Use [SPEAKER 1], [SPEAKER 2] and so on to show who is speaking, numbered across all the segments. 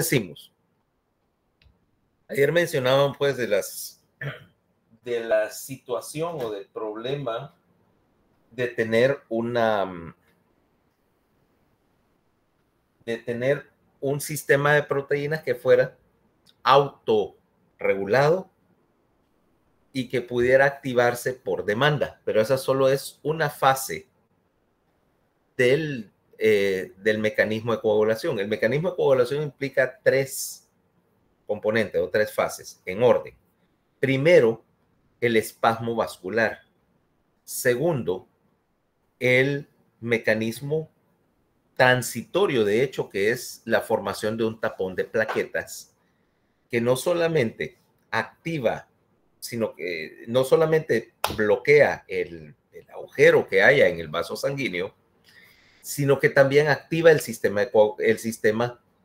[SPEAKER 1] decimos, ayer mencionaban pues de la situación o del problema de tener un sistema de proteínas que fuera autorregulado y que pudiera activarse por demanda, pero esa solo es una fase del mecanismo de coagulación. El mecanismo de coagulación implica 3 componentes o 3 fases en orden. Primero, el espasmo vascular. Segundo, el mecanismo transitorio, de hecho, que es la formación de un tapón de plaquetas, que no solamente activa, sino que no solamente bloquea el agujero que haya en el vaso sanguíneo, sino que también activa el sistema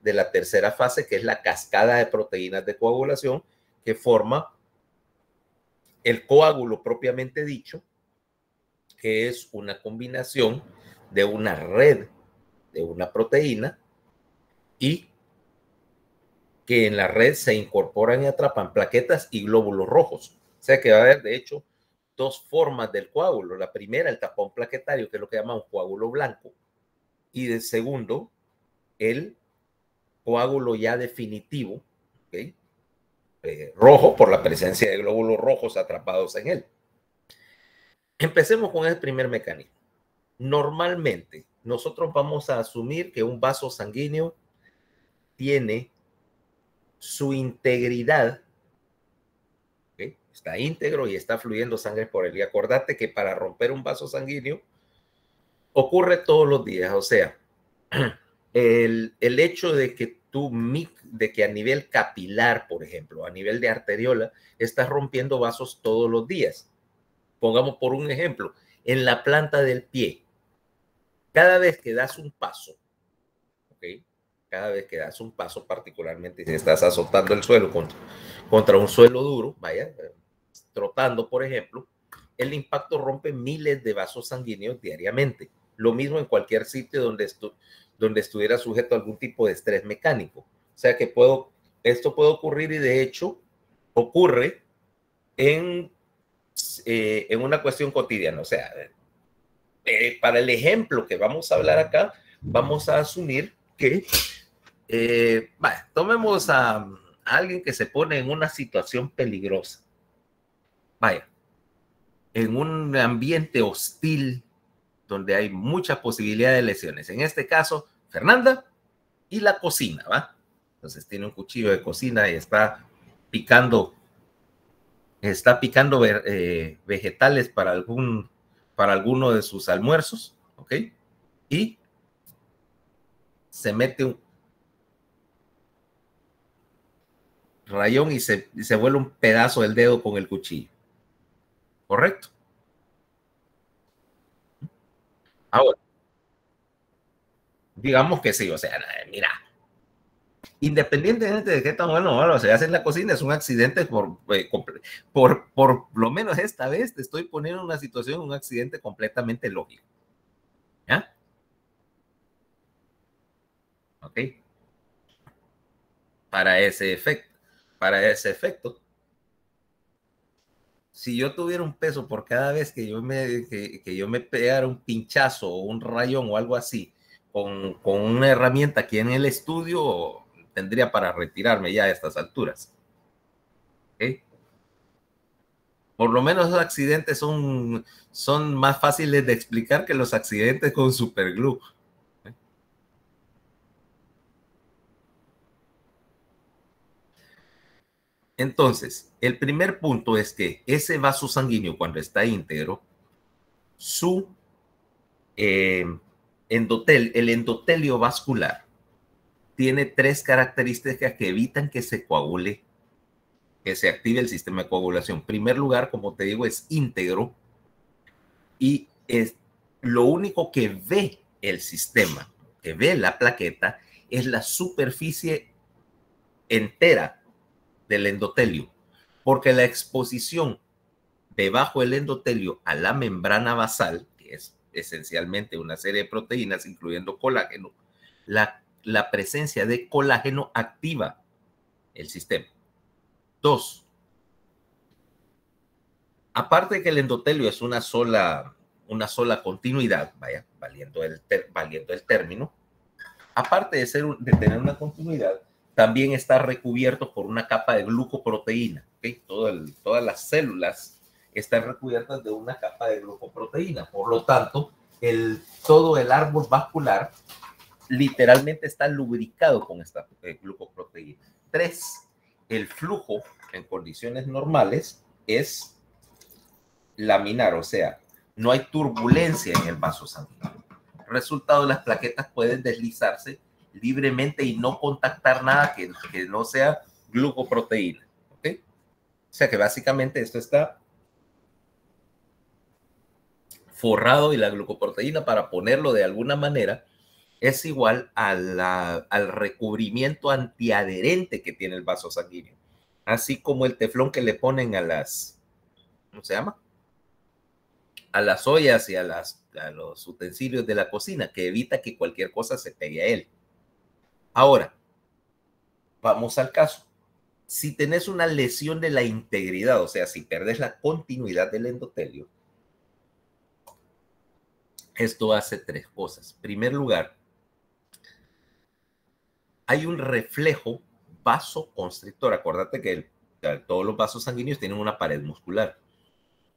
[SPEAKER 1] de la tercera fase, que es la cascada de proteínas de coagulación, que forma el coágulo propiamente dicho, que es una combinación de una red de una proteína y que en la red se incorporan y atrapan plaquetas y glóbulos rojos. O sea que va a haber, de hecho, 2 formas del coágulo. La primera, el tapón plaquetario, que es lo que llaman un coágulo blanco. Y de segundo, el coágulo ya definitivo, ¿okay? Rojo por la presencia de glóbulos rojos atrapados en él. Empecemos con el primer mecanismo. Normalmente, nosotros vamos a asumir que un vaso sanguíneo tiene su integridad, ¿okay? Está íntegro y está fluyendo sangre por él. Y acordate que para romper un vaso sanguíneo ocurre todos los días. O sea, el hecho de que a nivel capilar, por ejemplo, a nivel de arteriola, estás rompiendo vasos todos los días. Pongamos por un ejemplo, en la planta del pie, cada vez que das un paso, ¿okay? Cada vez que das un paso, particularmente si estás azotando el suelo contra un suelo duro, vaya, trotando, por ejemplo, el impacto rompe miles de vasos sanguíneos diariamente. Lo mismo en cualquier sitio donde estuviera sujeto a algún tipo de estrés mecánico. O sea que esto puede ocurrir y de hecho ocurre en una cuestión cotidiana. O sea, para el ejemplo que vamos a hablar acá, vamos a asumir que tomemos a alguien que se pone en una situación peligrosa. Vaya, en un ambiente hostil donde hay mucha posibilidad de lesiones. En este caso, Fernanda y la cocina, ¿va? Entonces tiene un cuchillo de cocina y está picando vegetales para alguno de sus almuerzos, ¿ok? Y se mete un rayón y se vuela un pedazo del dedo con el cuchillo. ¿Correcto? Ahora, digamos que sí, o sea, mira, independientemente de qué tan bueno o malo se hace en la cocina, es un accidente por lo menos esta vez te estoy poniendo en una situación, un accidente completamente lógico. ¿Ya? ¿Ok? Para ese efecto, si yo tuviera un peso por cada vez que yo me pegara un pinchazo o un rayón o algo así con una herramienta aquí en el estudio, tendría para retirarme ya a estas alturas. ¿Okay? Por lo menos los accidentes son más fáciles de explicar que los accidentes con superglue. Entonces, el primer punto es que ese vaso sanguíneo, cuando está íntegro, el endotelio vascular tiene 3 características que evitan que se coagule, que se active el sistema de coagulación. En primer lugar, como te digo, es íntegro y es lo único que ve el sistema, que ve la plaqueta, es la superficie entera del endotelio, porque la exposición debajo del endotelio a la membrana basal, que es esencialmente una serie de proteínas, incluyendo colágeno, la presencia de colágeno activa el sistema. 2. Aparte de que el endotelio es una sola continuidad, vaya, valiendo el término, aparte de tener una continuidad, también está recubierto por una capa de glucoproteína. ¿Okay? Todas las células están recubiertas de una capa de glucoproteína. Por lo tanto, todo el árbol vascular literalmente está lubricado con esta glucoproteína. 3. El flujo en condiciones normales es laminar, o sea, no hay turbulencia en el vaso sanguíneo. Resultado, las plaquetas pueden deslizarse libremente y no contactar nada que no sea glucoproteína. ¿Okay? O sea que básicamente esto está forrado y la glucoproteína, para ponerlo de alguna manera, es igual al recubrimiento antiadherente que tiene el vaso sanguíneo. Así como el teflón que le ponen a las, ¿cómo se llama? A las ollas y a los utensilios de la cocina, que evita que cualquier cosa se pegue a él. Ahora, vamos al caso. Si tenés una lesión de la integridad, o sea, si perdés la continuidad del endotelio, esto hace 3 cosas. En primer lugar, hay un reflejo vasoconstrictor. Acuérdate que todos los vasos sanguíneos tienen una pared muscular.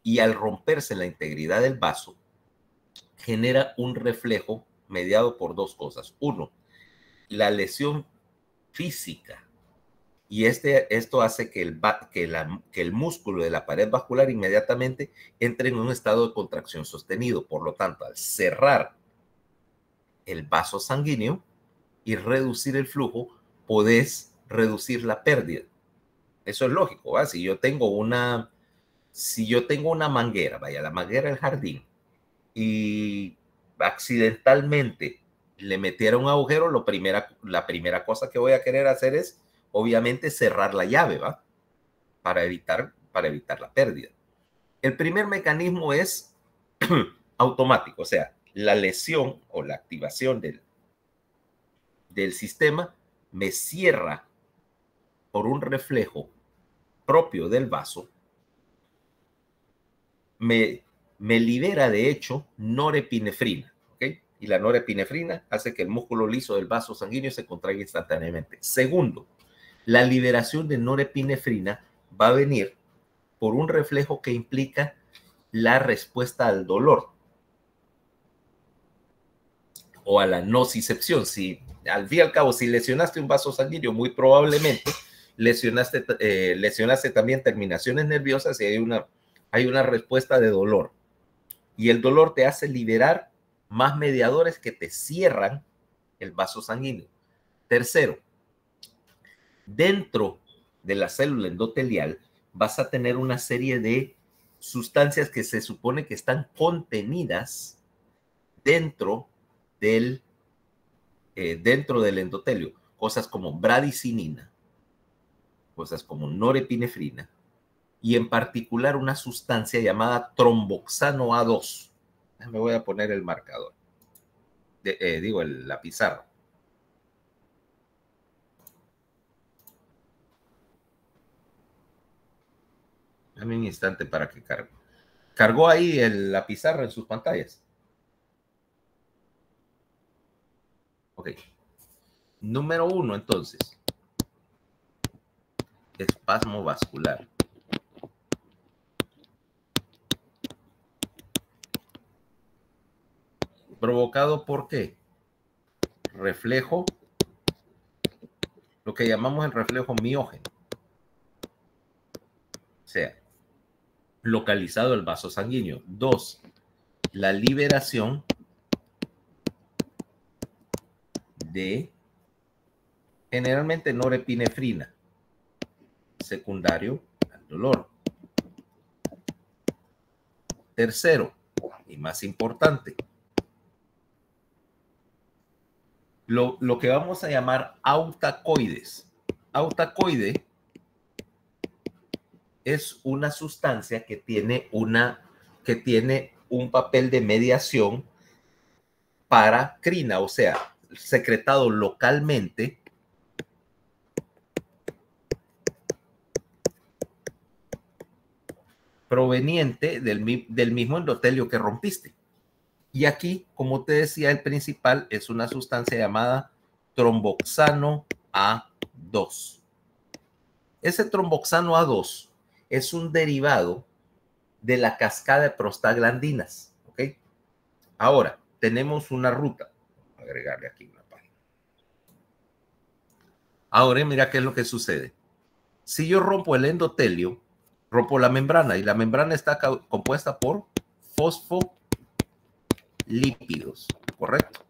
[SPEAKER 1] Y al romperse la integridad del vaso, genera un reflejo mediado por 2 cosas. 1, la lesión física. Y esto hace que el músculo de la pared vascular inmediatamente entre en un estado de contracción sostenido. Por lo tanto, al cerrar el vaso sanguíneo y reducir el flujo, podés reducir la pérdida. Eso es lógico, ¿va? Si yo tengo una manguera, vaya, la manguera del jardín, y accidentalmente le metiera un agujero, la primera cosa que voy a querer hacer es, obviamente, cerrar la llave, ¿va? Para evitar la pérdida. El primer mecanismo es automático, o sea, la lesión o la activación del sistema me cierra por un reflejo propio del vaso, me libera de hecho norepinefrina, ¿ok? Y la norepinefrina hace que el músculo liso del vaso sanguíneo se contraiga instantáneamente. Segundo, la liberación de norepinefrina va a venir por un reflejo que implica la respuesta al dolor o a la nocicepción. Si al fin y al cabo, si lesionaste un vaso sanguíneo, muy probablemente lesionaste también terminaciones nerviosas y hay una respuesta de dolor. Y el dolor te hace liberar más mediadores que te cierran el vaso sanguíneo. Tercero, dentro de la célula endotelial vas a tener una serie de sustancias que se supone que están contenidas dentro del endotelio. Cosas como bradicinina, cosas como norepinefrina, y en particular una sustancia llamada tromboxano A2. Me voy a poner el marcador, la pizarra. Dame un instante para que cargue. ¿Cargó ahí la pizarra en sus pantallas? Ok. Número 1, entonces. Espasmo vascular. ¿Provocado por qué? Reflejo, lo que llamamos el reflejo miógeno. O sea, localizado el vaso sanguíneo. 2, la liberación de generalmente norepinefrina, secundario al dolor. Tercero, y más importante, lo que vamos a llamar autacoides. Autacoide es una sustancia que tiene un papel de mediación para crina, o sea, secretado localmente proveniente del mismo endotelio que rompiste. Y aquí, como te decía, el principal es una sustancia llamada tromboxano A2. Ese tromboxano A2 es un derivado de la cascada de prostaglandinas. ¿Ok? Ahora, tenemos una ruta. Voy a agregarle aquí una página. Ahora, mira qué es lo que sucede. Si yo rompo el endotelio, rompo la membrana y la membrana está compuesta por fosfolípidos, ¿correcto?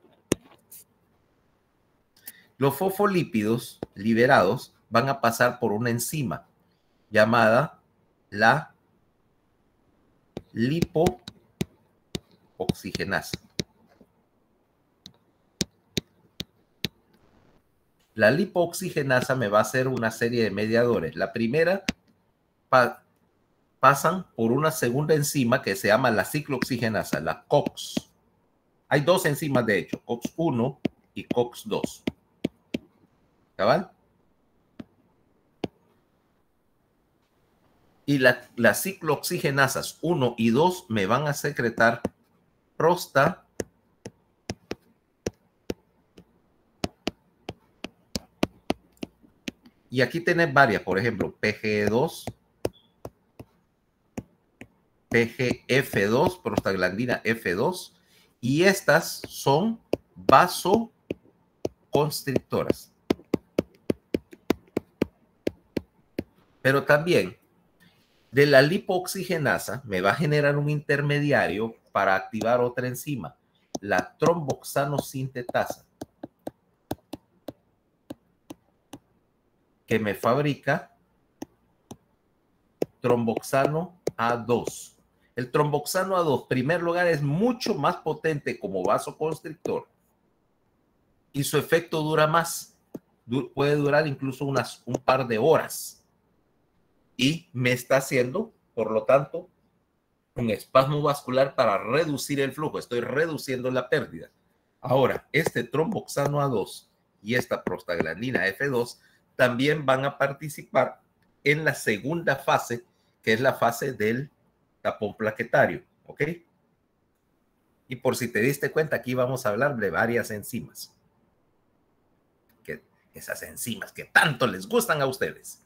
[SPEAKER 1] Los fosfolípidos liberados van a pasar por una enzima llamada la lipooxigenasa. La lipooxigenasa me va a hacer una serie de mediadores. La primera pasan por una segunda enzima que se llama la ciclooxigenasa, la COX. Hay dos enzimas, de hecho, COX-1 y COX-2. ¿Cabal? Y las ciclooxigenasas 1 y 2 me van a secretar prostaglandina. Y aquí tenés varias, por ejemplo, PGE2, PGF2, prostaglandina F2, y estas son vasoconstrictoras. Pero también de la lipooxigenasa me va a generar un intermediario para activar otra enzima, la tromboxanosintetasa, que me fabrica tromboxano A2. El tromboxano A2, en primer lugar, es mucho más potente como vasoconstrictor y su efecto dura más. Puede durar incluso un par de horas. Y me está haciendo, por lo tanto, un espasmo vascular para reducir el flujo. Estoy reduciendo la pérdida. Ahora, este tromboxano A2 y esta prostaglandina F2 también van a participar en la segunda fase, que es la fase del tapón plaquetario. ¿Ok? Y por si te diste cuenta, aquí vamos a hablar de varias enzimas. Esas enzimas que tanto les gustan a ustedes.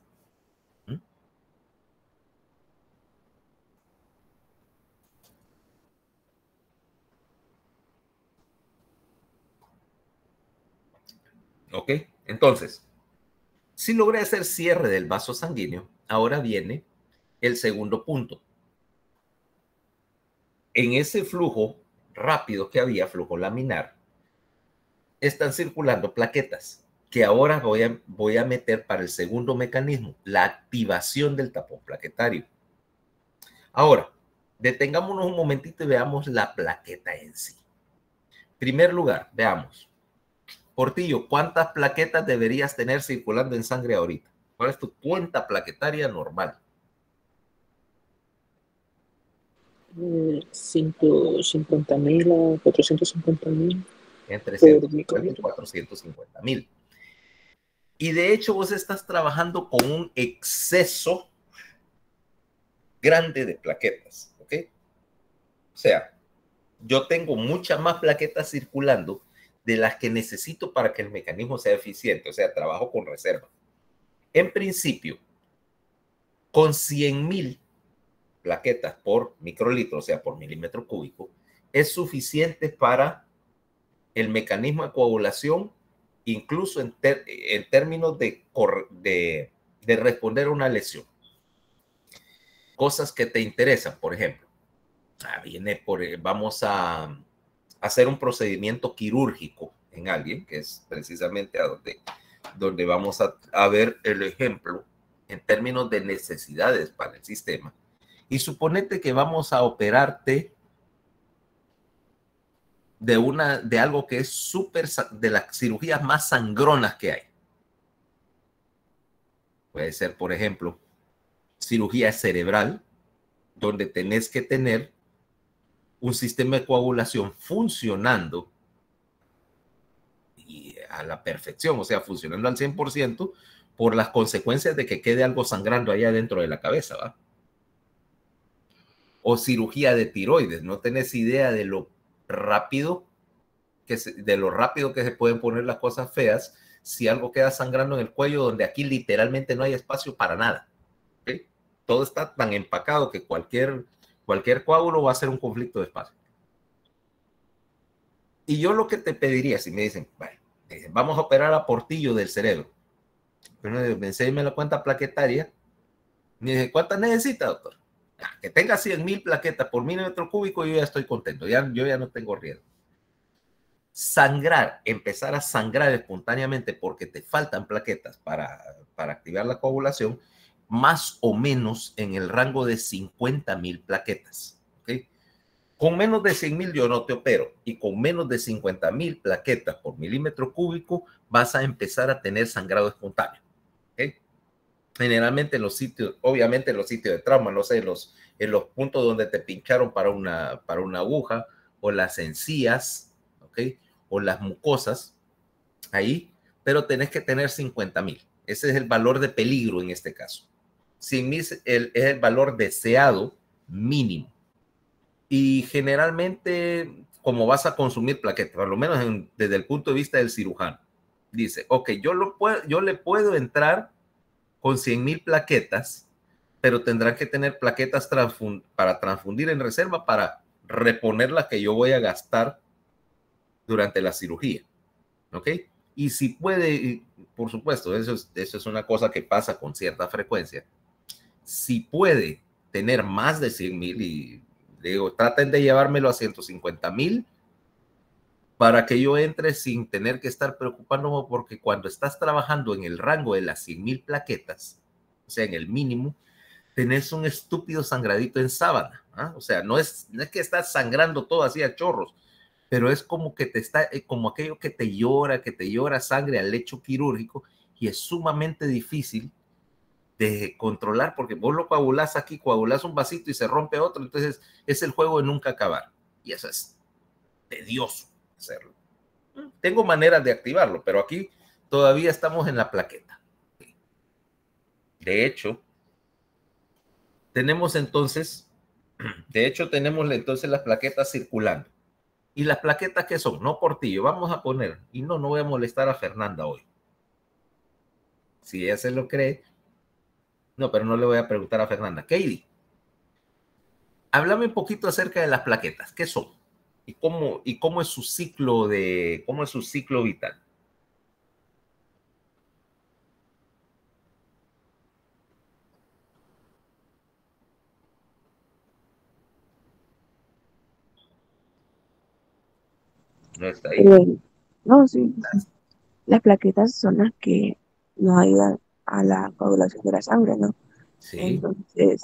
[SPEAKER 1] ¿Ok? Entonces, si logré hacer cierre del vaso sanguíneo, ahora viene el segundo punto. En ese flujo rápido que había, flujo laminar, están circulando plaquetas que ahora voy a meter para el segundo mecanismo, la activación del tapón plaquetario. Ahora, detengámonos un momentito y veamos la plaqueta en sí. En primer lugar, veamos. Portillo, ¿cuántas plaquetas deberías tener circulando en sangre ahorita? ¿Cuál es tu cuenta plaquetaria normal?
[SPEAKER 2] 150,000 a 450,000.
[SPEAKER 1] Entre 150 y 450,000. Y de hecho vos estás trabajando con un exceso grande de plaquetas, ¿ok? O sea, yo tengo muchas más plaquetas circulando de las que necesito para que el mecanismo sea eficiente, o sea, trabajo con reserva. En principio, con 100,000 plaquetas por microlitro, o sea, por milímetro cúbico, es suficiente para el mecanismo de coagulación, incluso en términos de responder a una lesión. Cosas que te interesan, por ejemplo. Vamos a hacer un procedimiento quirúrgico en alguien, que es precisamente a donde vamos a ver el ejemplo en términos de necesidades para el sistema. Y suponete que vamos a operarte de algo que es de las cirugías más sangronas que hay. Puede ser, por ejemplo, cirugía cerebral, donde tenés que tener un sistema de coagulación funcionando a la perfección, o sea, funcionando al 100% por las consecuencias de que quede algo sangrando allá dentro de la cabeza, ¿va? O cirugía de tiroides, no tenés idea de lo rápido que se pueden poner las cosas feas si algo queda sangrando en el cuello, donde aquí literalmente no hay espacio para nada. ¿Okay? Todo está tan empacado que cualquier coágulo va a ser un conflicto de espacio. Y yo lo que te pediría, si me dicen, vale, vamos a operar a Portillo del cerebro, pero me enséñame la cuenta plaquetaria, me dice, ¿cuántas necesita, doctor? Que tenga 100,000 plaquetas por milímetro cúbico, yo ya estoy contento, yo ya no tengo riesgo. Sangrar, empezar a sangrar espontáneamente porque te faltan plaquetas para activar la coagulación, más o menos en el rango de 50,000 plaquetas. ¿Okay? Con menos de 100,000 yo no te opero, y con menos de 50,000 plaquetas por milímetro cúbico vas a empezar a tener sangrado espontáneo. ¿Okay? Generalmente en los sitios, obviamente en los sitios de trauma, no sé, en los puntos donde te pincharon para una aguja, o las encías, ¿ok? O las mucosas, ahí, pero tenés que tener 50,000. Ese es el valor de peligro en este caso. 100,000 es el valor deseado mínimo. Y generalmente, como vas a consumir plaquetas, por lo menos desde el punto de vista del cirujano, dice, ok, yo le puedo entrar con 100,000 plaquetas, pero tendrán que tener plaquetas para transfundir en reserva para reponer las que yo voy a gastar durante la cirugía. ¿Ok? Y si puede, por supuesto, eso es una cosa que pasa con cierta frecuencia. Si puede tener más de 100,000, y digo, traten de llevármelo a 150,000 para que yo entre sin tener que estar preocupándome, porque cuando estás trabajando en el rango de las 100,000 plaquetas, o sea, en el mínimo, tenés un estúpido sangradito en sábana. ¿Ah? O sea, no es que estás sangrando todo así a chorros, pero es como que te está, como aquello que te llora sangre al lecho quirúrgico, y es sumamente difícil de controlar, porque vos lo coagulás aquí, coagulás un vasito y se rompe otro, entonces es el juego de nunca acabar, y eso es tedioso hacerlo. Tengo maneras de activarlo, pero aquí todavía estamos en la plaqueta. De hecho, tenemos entonces las plaquetas circulando. ¿Y las plaquetas qué son? No, Portillo, vamos a poner, y no voy a molestar a Fernanda hoy. Si ella se lo cree, no, pero no le voy a preguntar a Fernanda. Katie, háblame un poquito acerca de las plaquetas. ¿Qué son? ¿Y cómo es su ciclo vital? No está ahí.
[SPEAKER 2] No, sí. Las plaquetas son las que nos ayudan a la coagulación de la sangre, ¿no?
[SPEAKER 1] Sí.
[SPEAKER 2] Entonces,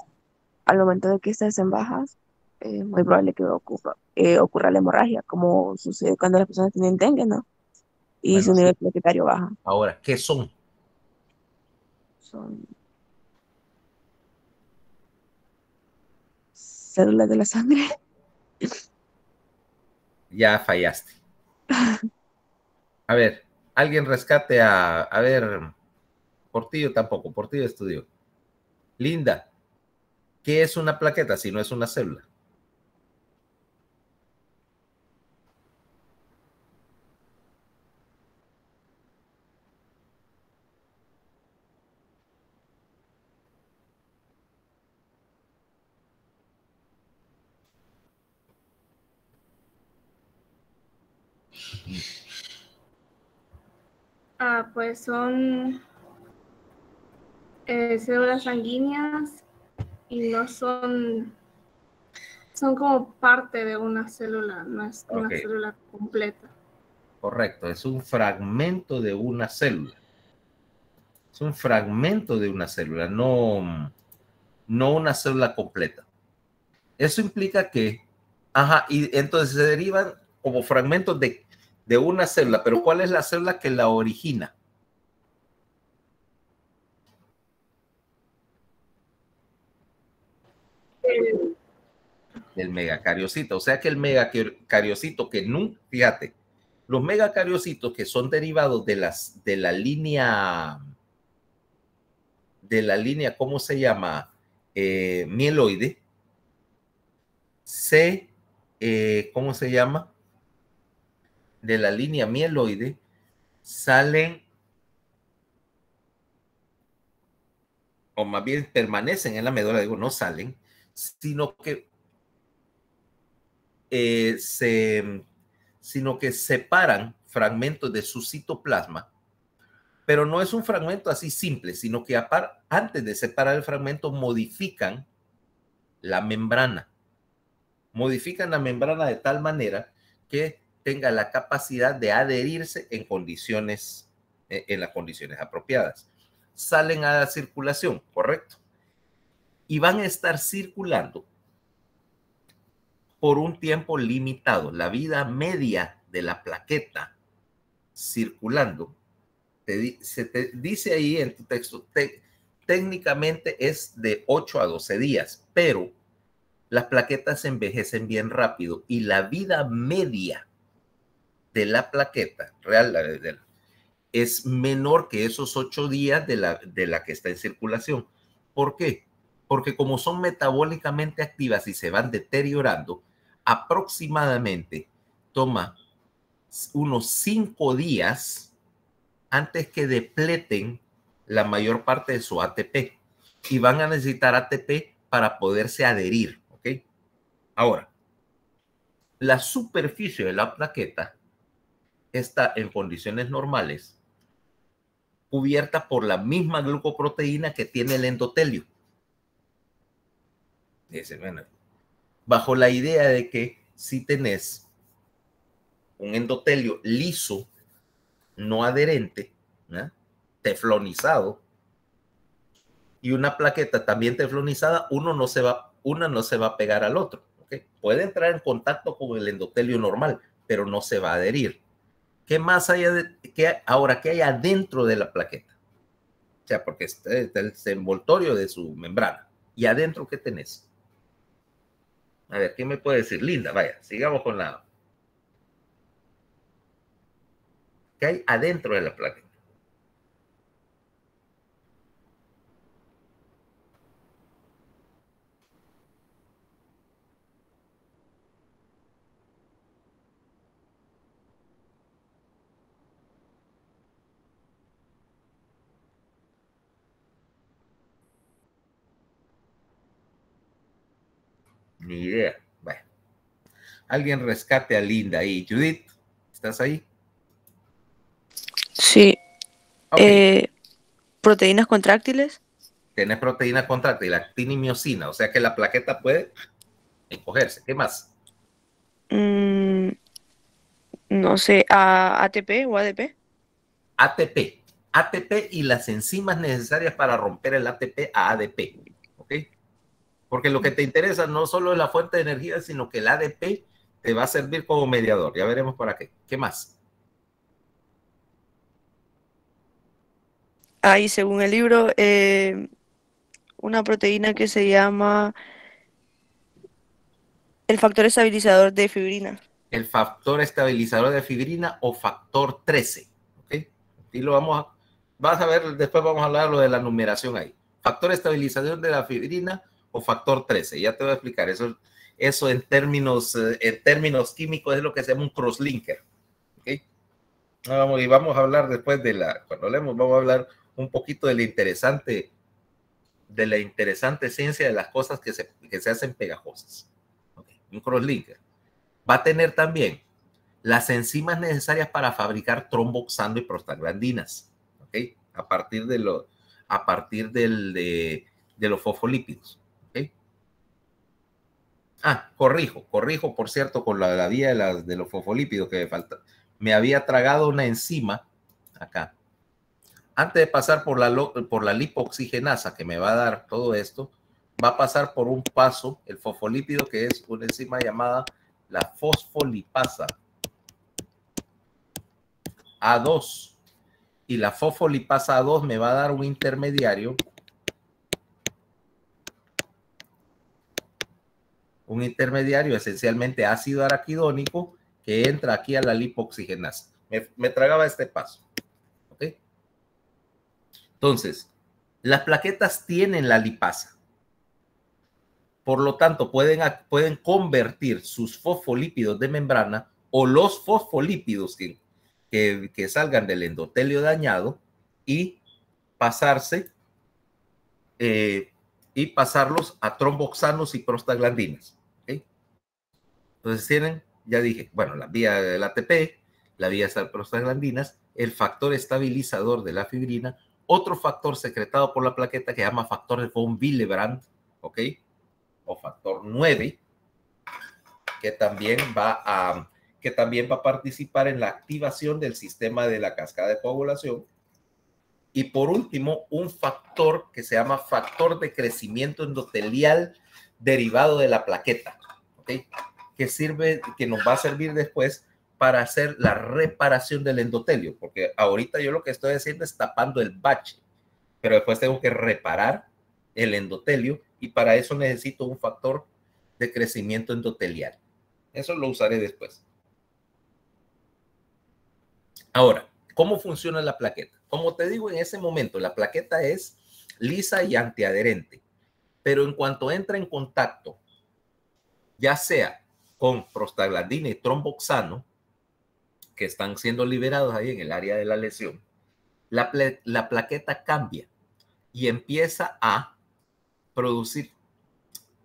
[SPEAKER 2] al momento de que estas en bajas, es muy probable que ocurra la hemorragia, como sucede cuando las personas tienen dengue, ¿no? Y
[SPEAKER 1] Bueno,
[SPEAKER 2] su nivel
[SPEAKER 1] sí.
[SPEAKER 2] plaquetario baja.
[SPEAKER 1] Ahora, ¿qué son?
[SPEAKER 2] Son células de la sangre.
[SPEAKER 1] Ya fallaste. A ver, alguien rescate a ver, Portillo tampoco, Portillo estudió. Linda, ¿qué es una plaqueta si no es una célula?
[SPEAKER 3] Pues son células sanguíneas y no son como parte de una célula, no es una
[SPEAKER 1] Ok,
[SPEAKER 3] célula completa.
[SPEAKER 1] correcto, es un fragmento de una célula. Es un fragmento de una célula, no una célula completa. Eso implica que, y entonces se derivan como fragmentos de una célula, pero ¿cuál es la célula que la origina? El megacariocito. O sea que el megacariocito que nunca, fíjate, Los megacariocitos, que son derivados de la línea, ¿cómo se llama? Mieloide, ¿cómo se llama? De la línea mieloide salen, o más bien permanecen en la médula, digo, no salen, sino que separan fragmentos de su citoplasma, pero no es un fragmento así simple, sino que antes de separar el fragmento modifican la membrana. Modifican la membrana de tal manera que tenga la capacidad de adherirse en las condiciones apropiadas. Salen a la circulación, correcto, y van a estar circulando por un tiempo limitado. La vida media de la plaqueta circulando, se te dice ahí en tu texto, técnicamente es de 8 a 12 días, pero las plaquetas se envejecen bien rápido y la vida media de la plaqueta real es menor que esos 8 días de la que está en circulación. ¿Por qué? Porque como son metabólicamente activas y se van deteriorando, aproximadamente toma unos 5 días antes que depleten la mayor parte de su ATP, y van a necesitar ATP para poderse adherir, ¿ok? Ahora, la superficie de la plaqueta está en condiciones normales cubierta por la misma glucoproteína que tiene el endotelio. Dice, bueno, bajo la idea de que si tenés un endotelio liso, no adherente, ¿no? Teflonizado, y una plaqueta también teflonizada, una no se va a pegar al otro, ¿okay? Puede entrar en contacto con el endotelio normal, pero no se va a adherir. ¿Qué más hay ahora? ¿Qué hay adentro de la plaqueta? O sea, porque está el envoltorio de su membrana. ¿Y adentro qué tenés? A ver, ¿qué me puede decir? Linda, vaya, sigamos con la... ¿Qué hay adentro de la plaqueta? Ni idea. Bueno, alguien rescate a Linda ahí. Judith, ¿estás ahí?
[SPEAKER 2] Sí.
[SPEAKER 1] Okay.
[SPEAKER 2] Proteínas contráctiles.
[SPEAKER 1] Tienes proteína contráctil, actina y miosina, o sea que la plaqueta puede encogerse. ¿Qué más?
[SPEAKER 2] No sé, ATP o ADP.
[SPEAKER 1] ATP y las enzimas necesarias para romper el ATP a ADP, ¿ok? Porque lo que te interesa no solo es la fuente de energía, sino que el ADP te va a servir como mediador. Ya veremos para qué. ¿Qué más?
[SPEAKER 2] Ahí, según el libro, una proteína que se llama el factor estabilizador de fibrina.
[SPEAKER 1] El factor estabilizador de fibrina o factor 13, ¿ok? Y vas a ver, después vamos a hablar lo de la numeración ahí. Factor estabilizador de la fibrina o factor 13, ya te voy a explicar. Eso en términos químicos es lo que se llama un crosslinker, ¿ok? Y vamos a hablar después cuando hablemos, vamos a hablar un poquito de la interesante ciencia de las cosas que se hacen pegajosas. ¿Okay? Un crosslinker va a tener también las enzimas necesarias para fabricar tromboxano y prostaglandinas, ¿ok? A partir de los fosfolípidos, ¿ok? Corrijo, por cierto, con la vía de los fosfolípidos que me falta. Me había tragado una enzima acá. Antes de pasar por la lipooxigenasa que me va a dar todo esto, va a pasar por un paso, el fosfolípido, que es una enzima llamada la fosfolipasa A2. Y la fosfolipasa A2 me va a dar un intermediario. Esencialmente ácido araquidónico, que entra aquí a la lipoxigenasa. Me tragaba este paso. ¿Ok? Entonces, las plaquetas tienen la lipasa. Por lo tanto, pueden convertir sus fosfolípidos de membrana o los fosfolípidos que salgan del endotelio dañado y pasarlos a tromboxanos y prostaglandinas. ¿Okay? Entonces tienen, ya dije, bueno, la vía del ATP, la vía de prostaglandinas, el factor estabilizador de la fibrina, otro factor secretado por la plaqueta que se llama factor de von Willebrand, ¿ok? O factor 9, que también va a participar en la activación del sistema de la cascada de coagulación. Y por último, un factor que se llama factor de crecimiento endotelial derivado de la plaqueta, ¿okay? Que nos va a servir después para hacer la reparación del endotelio, porque ahorita yo lo que estoy haciendo es tapando el bache, pero después tengo que reparar el endotelio y para eso necesito un factor de crecimiento endotelial. Eso lo usaré después. Ahora, ¿cómo funciona la plaqueta? Como te digo, en ese momento la plaqueta es lisa y antiadherente, pero en cuanto entra en contacto, ya sea con prostaglandina y tromboxano, que están siendo liberados ahí en el área de la lesión, la plaqueta cambia y empieza a producir,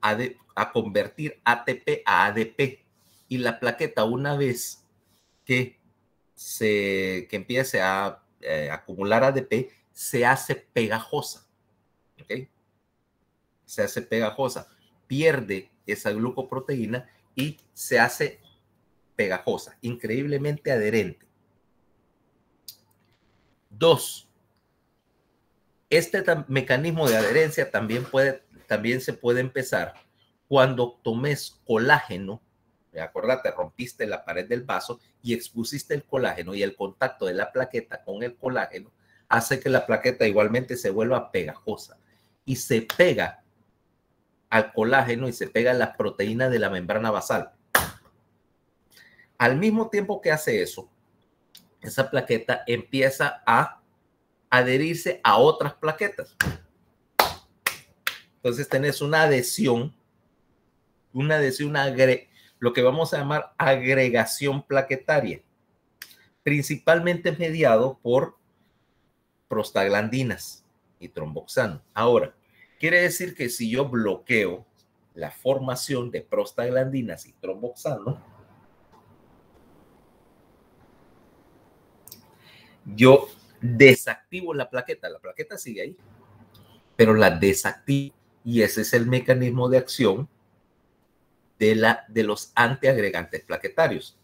[SPEAKER 1] a convertir ATP a ADP. Y la plaqueta, una vez que empiece a acumular ADP, se hace pegajosa. ¿Okay? Se hace pegajosa, pierde esa glucoproteína y se hace pegajosa, increíblemente adherente. 2. Este mecanismo de adherencia también se puede empezar cuando tomes colágeno. Acordate, rompiste la pared del vaso y expusiste el colágeno, y el contacto de la plaqueta con el colágeno hace que la plaqueta igualmente se vuelva pegajosa y se pega al colágeno y se pega a la proteína de la membrana basal. Al mismo tiempo que hace eso, esa plaqueta empieza a adherirse a otras plaquetas. Entonces tenés una adhesión, lo que vamos a llamar agregación plaquetaria, principalmente mediado por prostaglandinas y tromboxano. Ahora, quiere decir que si yo bloqueo la formación de prostaglandinas y tromboxano, yo desactivo la plaqueta sigue ahí, pero la desactivo, y ese es el mecanismo de acción de los antiagregantes plaquetarios.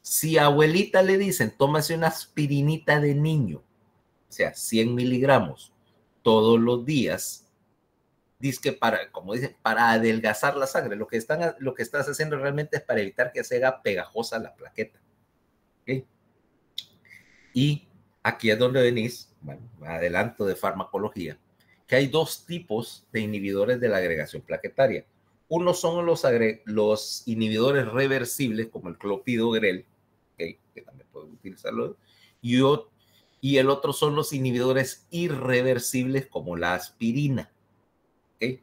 [SPEAKER 1] Si a abuelita le dicen, tómase una aspirinita de niño, o sea, 100 miligramos todos los días, dice que como dicen, para adelgazar la sangre, lo que estás haciendo realmente es para evitar que se haga pegajosa la plaqueta. ¿Okay? Y aquí es donde venís, bueno, adelanto de farmacología, que hay dos tipos de inhibidores de la agregación plaquetaria. Uno son los inhibidores reversibles, como el clopidogrel, ¿okay? Que también pueden utilizarlo, y el otro son los inhibidores irreversibles, como la aspirina. ¿Okay?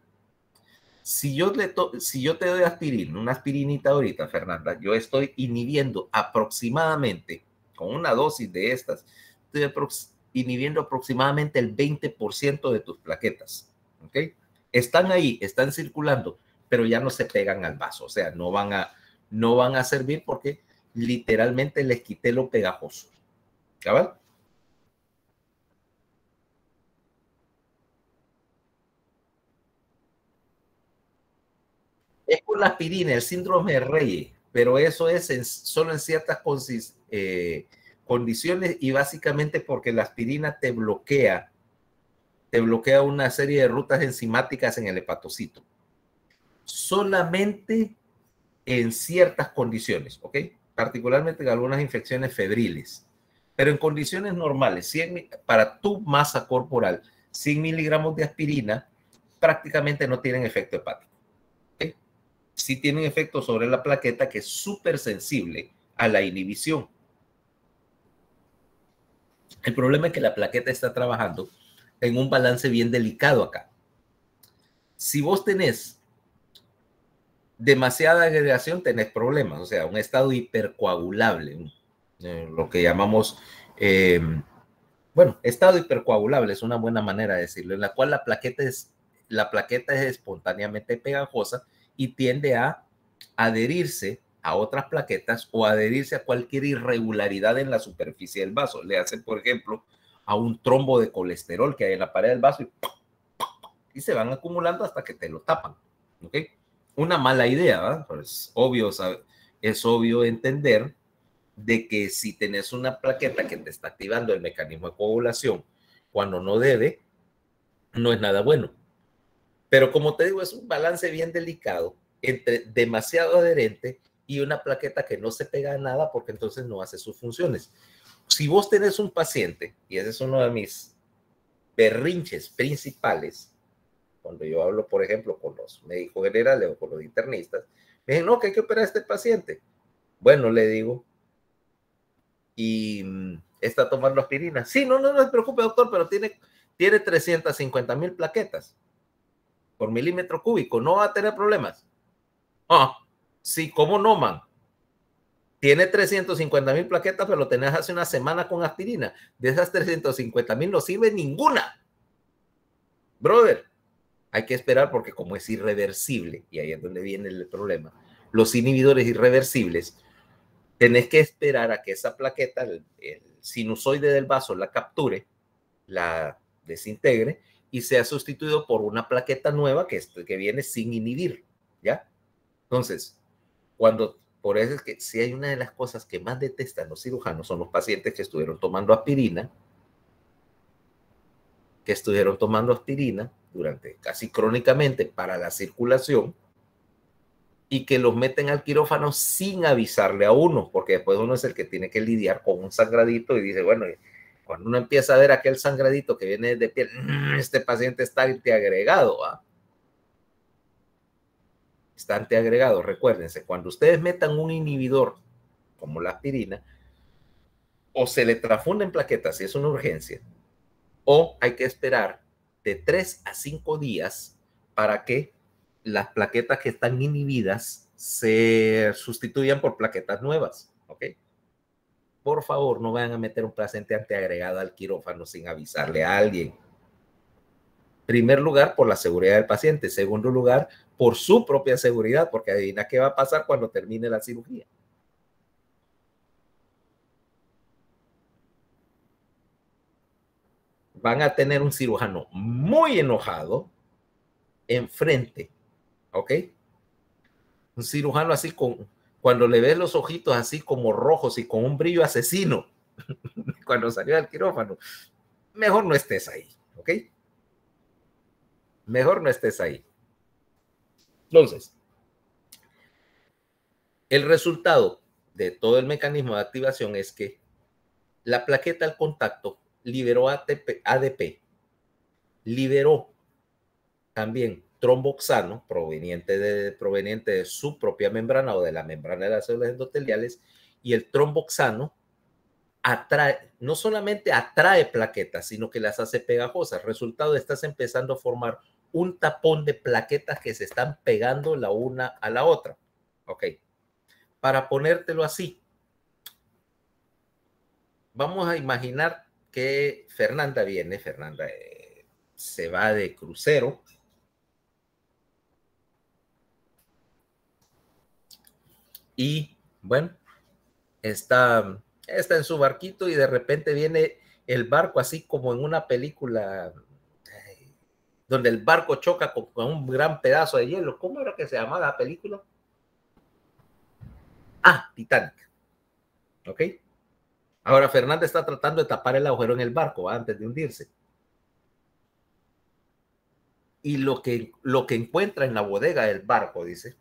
[SPEAKER 1] Si yo te doy aspirina, una aspirinita ahorita, Fernanda, yo estoy inhibiendo aproximadamente, con una dosis de estas, estoy inhibiendo aproximadamente el 20% de tus plaquetas. ¿Okay? Están ahí, están circulando, pero ya no se pegan al vaso, o sea, no van a servir porque literalmente les quité lo pegajoso. ¿Cabal? Es con la aspirina, el síndrome de Reye, pero eso es solo en ciertas condiciones y básicamente porque la aspirina te bloquea una serie de rutas enzimáticas en el hepatocito. Solamente en ciertas condiciones, ¿ok? Particularmente en algunas infecciones febriles. Pero en condiciones normales, para tu masa corporal, 100 miligramos de aspirina prácticamente no tienen efecto hepático. ¿Okay? Sí tienen efecto sobre la plaqueta, que es súper sensible a la inhibición. El problema es que la plaqueta está trabajando en un balance bien delicado acá. Si vos tenés demasiada agregación, tenés problemas, o sea, un estado hipercoagulable, lo que llamamos, bueno, estado hipercoagulable es una buena manera de decirlo, en la cual la plaqueta es espontáneamente pegajosa y tiende a adherirse a otras plaquetas o adherirse a cualquier irregularidad en la superficie del vaso. Le hace, por ejemplo, a un trombo de colesterol que hay en la pared del vaso y se van acumulando hasta que te lo tapan. ¿Ok? Una mala idea, ¿verdad? Pues es obvio entender de que si tenés una plaqueta que te está activando el mecanismo de coagulación cuando no debe, no es nada bueno. Pero como te digo, es un balance bien delicado entre demasiado adherente y una plaqueta que no se pega a nada porque entonces no hace sus funciones. Si vos tenés un paciente, y ese es uno de mis berrinches principales, cuando yo hablo, por ejemplo, con los médicos generales o con los internistas, me dicen, no, que hay que operar a este paciente. Bueno, le digo, y está tomando aspirina. Sí, no se preocupe, doctor, pero tiene 350,000 plaquetas por milímetro cúbico, no va a tener problemas. Ah, sí, ¿cómo no, man? Tiene 350,000 plaquetas, pero lo tenés hace una semana con aspirina. De esas 350,000 no sirve ninguna. Brother, hay que esperar porque como es irreversible, y ahí es donde viene el problema, los inhibidores irreversibles, tenés que esperar a que esa plaqueta, el sinusoide del vaso, la capture, la desintegre y sea sustituido por una plaqueta nueva que viene sin inhibir, ¿ya? Entonces, por eso es que si hay una de las cosas que más detestan los cirujanos son los pacientes que estuvieron tomando aspirina, durante casi crónicamente para la circulación y que los meten al quirófano sin avisarle a uno, porque después uno es el que tiene que lidiar con un sangradito y dice, bueno, cuando uno empieza a ver aquel sangradito que viene de piel, este paciente está antiagregado, ¿ah? Está antiagregado. Recuérdense, cuando ustedes metan un inhibidor como la aspirina, o se le transfunden plaquetas si es una urgencia, o hay que esperar de 3 a 5 días para que las plaquetas que están inhibidas se sustituyan por plaquetas nuevas, ¿ok? Por favor, no vayan a meter un paciente antiagregado al quirófano sin avisarle a alguien. Primer lugar, por la seguridad del paciente. Segundo lugar, por su propia seguridad, porque adivina qué va a pasar cuando termine la cirugía. Van a tener un cirujano muy enojado enfrente, ¿ok? Un cirujano así cuando le ves los ojitos así como rojos y con un brillo asesino cuando salió del quirófano, mejor no estés ahí, ¿ok? Mejor no estés ahí. Entonces, el resultado de todo el mecanismo de activación es que la plaqueta al contacto liberó ADP, liberó también tromboxano proveniente de su propia membrana o de la membrana de las células endoteliales, y el tromboxano no solamente atrae plaquetas, sino que las hace pegajosas. Resultado, estás empezando a formar un tapón de plaquetas que se están pegando la una a la otra. Ok. Para ponértelo así, vamos a imaginar que Fernanda se va de crucero y, bueno, está en su barquito y de repente viene el barco así como en una película donde el barco choca con un gran pedazo de hielo. ¿Cómo era que se llamaba la película? Ah, Titanic. ¿Ok? Ahora Fernanda está tratando de tapar el agujero en el barco antes de hundirse. Y lo que encuentra en la bodega del barco, dice,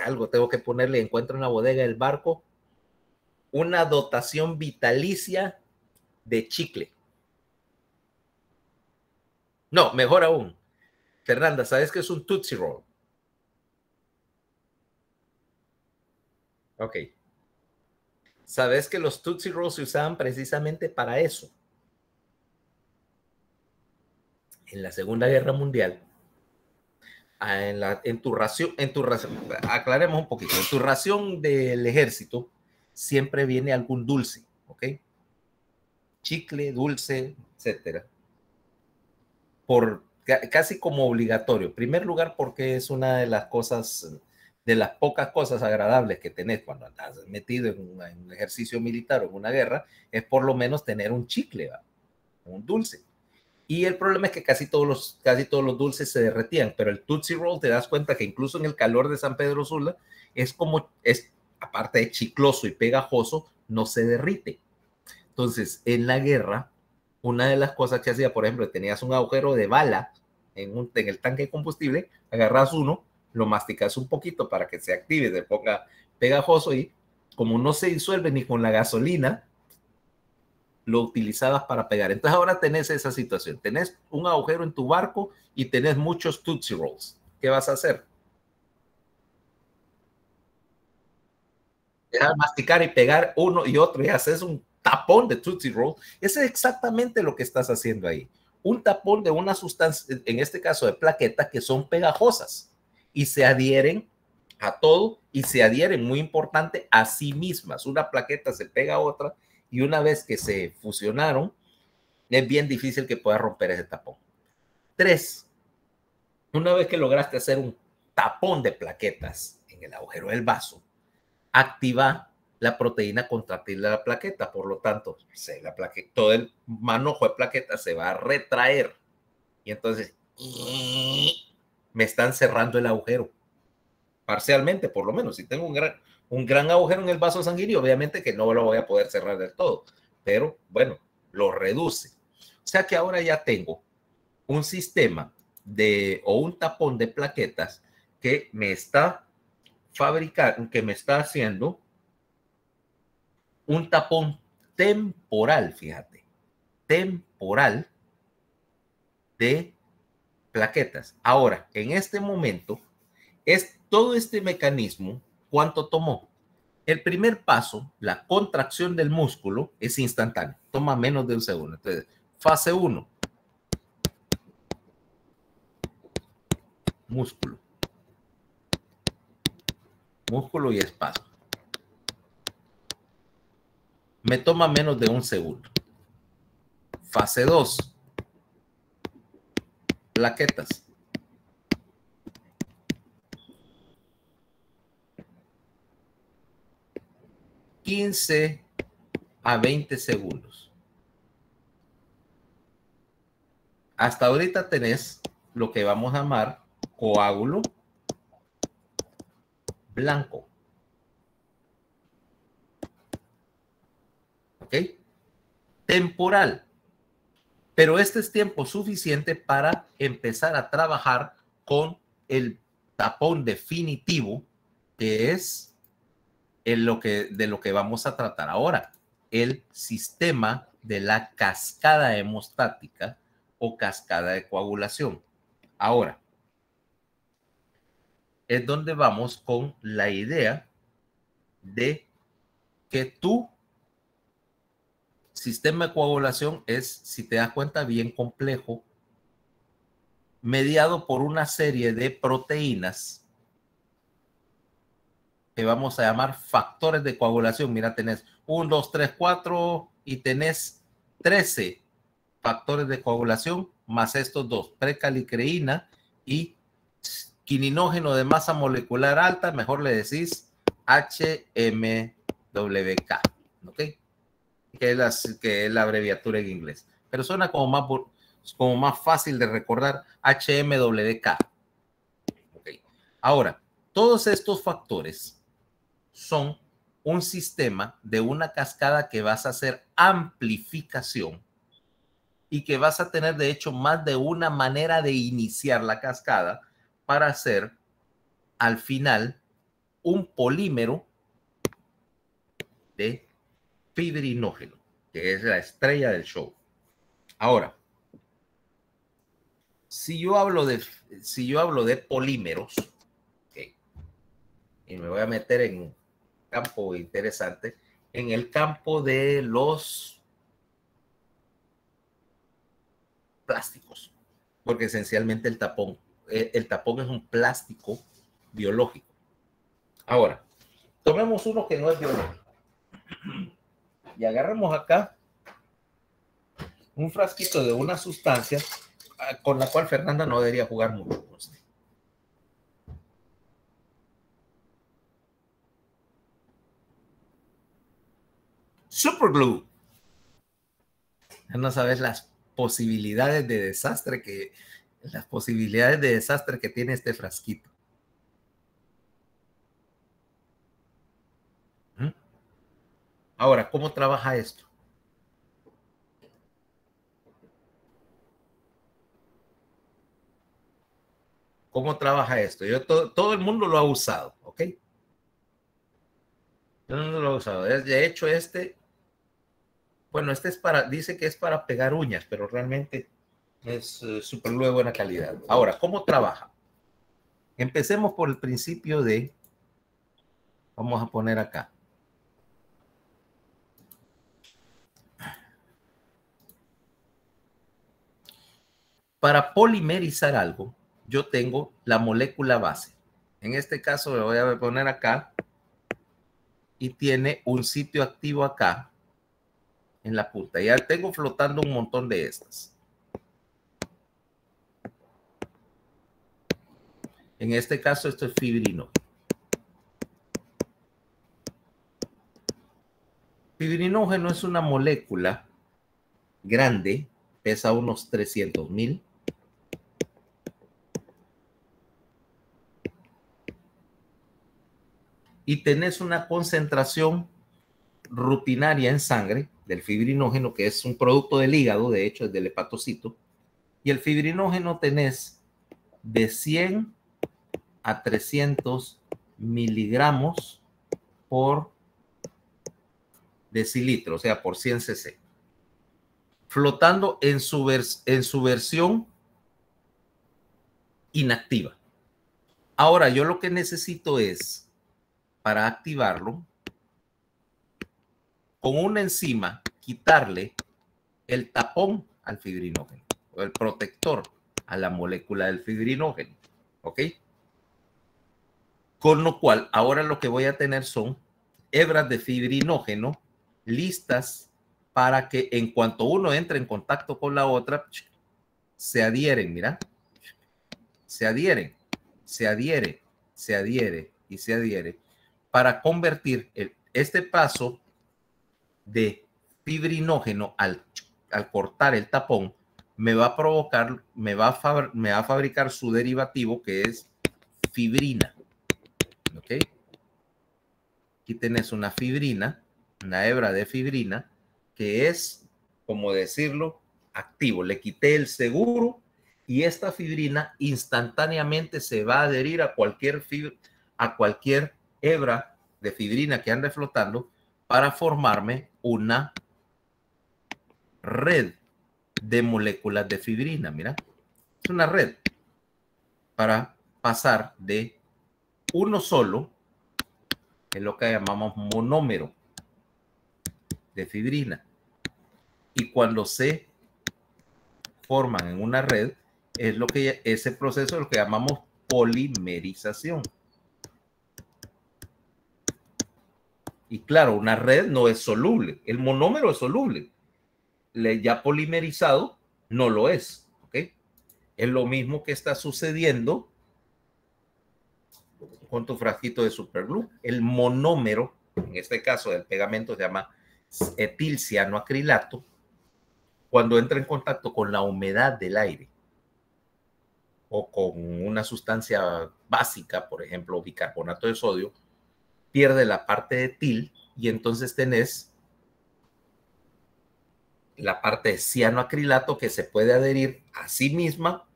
[SPEAKER 1] algo tengo que ponerle, encuentra en la bodega del barco una dotación vitalicia de chicle. No, mejor aún. Fernanda, ¿sabes qué es un Tootsie Roll? Ok. Sabes que los Tootsie Rolls se usaban precisamente para eso. En la Segunda Guerra Mundial, en tu ración, aclaremos un poquito, en tu ración del ejército siempre viene algún dulce, ¿ok? Chicle, dulce, etcétera. Casi como obligatorio. En primer lugar, porque es una de las cosas, de las pocas cosas agradables que tenés cuando andas metido en un ejercicio militar o en una guerra, es por lo menos tener un chicle, ¿va? Un dulce. Y el problema es que casi todos los dulces se derretían, pero el Tootsie Roll te das cuenta que incluso en el calor de San Pedro Sula es aparte de chicloso y pegajoso, no se derrite. Entonces, en la guerra, una de las cosas que hacía, por ejemplo, tenías un agujero de bala en el tanque de combustible, agarras uno, lo masticas un poquito para que se active, se ponga pegajoso y como no se disuelve ni con la gasolina, lo utilizabas para pegar. Entonces ahora tenés esa situación. Tenés un agujero en tu barco y tenés muchos Tootsie Rolls. ¿Qué vas a hacer? Dejar masticar y pegar uno y otro y haces un tapón de Tootsie Roll. Eso es exactamente lo que estás haciendo ahí. Un tapón de una sustancia, en este caso de plaquetas, que son pegajosas y se adhieren a todo y se adhieren, muy importante, a sí mismas. Una plaqueta se pega a otra y una vez que se fusionaron, es bien difícil que puedas romper ese tapón. 3. Una vez que lograste hacer un tapón de plaquetas en el agujero del vaso, activa la proteína contráctil de la plaqueta. Por lo tanto, todo el manojo de plaqueta se va a retraer. Y entonces, me están cerrando el agujero. Parcialmente, por lo menos. Si tengo un gran agujero en el vaso sanguíneo, obviamente que no lo voy a poder cerrar del todo. Pero, bueno, lo reduce. O sea que ahora ya tengo un sistema o un tapón de plaquetas que me está que me está haciendo un tapón temporal, fíjate, temporal de plaquetas. Ahora, en este momento, todo este mecanismo, ¿cuánto tomó? El primer paso, la contracción del músculo, es instantáneo, toma menos de un segundo. Entonces, fase 1, músculo y espasmo. Me toma menos de un segundo. Fase 2, plaquetas. $15 a 20 segundos. Hasta ahorita tenés lo que vamos a llamar coágulo blanco. ¿Ok? Temporal. Pero este es tiempo suficiente para empezar a trabajar con el tapón definitivo, que es de lo que vamos a tratar ahora, el sistema de la cascada hemostática o cascada de coagulación. Ahora, es donde vamos con la idea de que tu sistema de coagulación es, si te das cuenta, bien complejo, mediado por una serie de proteínas que vamos a llamar factores de coagulación. Mira, tenés 1, 2, 3, 4 y tenés 13 factores de coagulación más estos dos, precalicreína y quininógeno de masa molecular alta, mejor le decís HMWK, ¿ok? Que es la abreviatura en inglés, pero suena como más fácil de recordar, HMWK. Okay. Ahora, todos estos factores son un sistema de una cascada que vas a hacer amplificación y que vas a tener, de hecho, más de una manera de iniciar la cascada para hacer, al final, un polímero de fibrinógeno, que es la estrella del show. Ahora, si yo hablo de polímeros, okay, y me voy a meter en un campo interesante, en el campo de los plásticos, porque esencialmente el tapón es un plástico biológico. Ahora, tomemos uno que no es biológico y agarramos acá un frasquito de una sustancia con la cual Fernanda no debería jugar mucho. Superglue. No sabes las posibilidades de desastre que tiene este frasquito. Ahora, ¿cómo trabaja esto? ¿Cómo trabaja esto? Todo el mundo lo ha usado, ¿ok? Todo el mundo lo ha usado. De hecho, bueno, este es dice que es para pegar uñas, pero realmente es Superglue de buena calidad. Ahora, ¿cómo trabaja? Empecemos por el principio vamos a poner acá. Para polimerizar algo, yo tengo la molécula base. En este caso lo voy a poner acá y tiene un sitio activo acá en la punta. Ya tengo flotando un montón de estas. En este caso esto es fibrinógeno. Fibrinógeno es una molécula grande, pesa unos 300.000. Y tenés una concentración rutinaria en sangre del fibrinógeno, que es un producto del hígado, de hecho es del hepatocito, y el fibrinógeno tenés de 100 a 300 miligramos por decilitro, o sea, por 100 cc, flotando en su versión inactiva. Ahora, yo lo que necesito es, para activarlo, con una enzima, quitarle el tapón al fibrinógeno, o el protector a la molécula del fibrinógeno, ¿ok? Con lo cual, ahora lo que voy a tener son hebras de fibrinógeno listas para que en cuanto uno entre en contacto con la otra, se adhieren, mira, se adhiere y se adhiere para convertir este paso de fibrinógeno al cortar el tapón me va a provocar, me va a fabricar su derivativo, que es fibrina. ¿Ok? Aquí tenés una fibrina, una hebra de fibrina, que es, como decirlo, activo. Le quité el seguro y esta fibrina instantáneamente se va a adherir a cualquier hebra de fibrina que ande flotando para formarme una red de moléculas de fibrina. Mira, es una red para pasar de uno solo, que es lo que llamamos monómero de fibrina, y cuando se forman en una red, es ese proceso es lo que llamamos polimerización. Y claro, una red no es soluble, el monómero es soluble, ya polimerizado no lo es, ¿ok? Es lo mismo que está sucediendo con tu frasquito de Superglue. El monómero, en este caso del pegamento, se llama etilcianoacrilato. Cuando entra en contacto con la humedad del aire o con una sustancia básica, por ejemplo, bicarbonato de sodio, pierde la parte de etil y entonces tenés la parte de cianoacrilato que se puede adherir a sí misma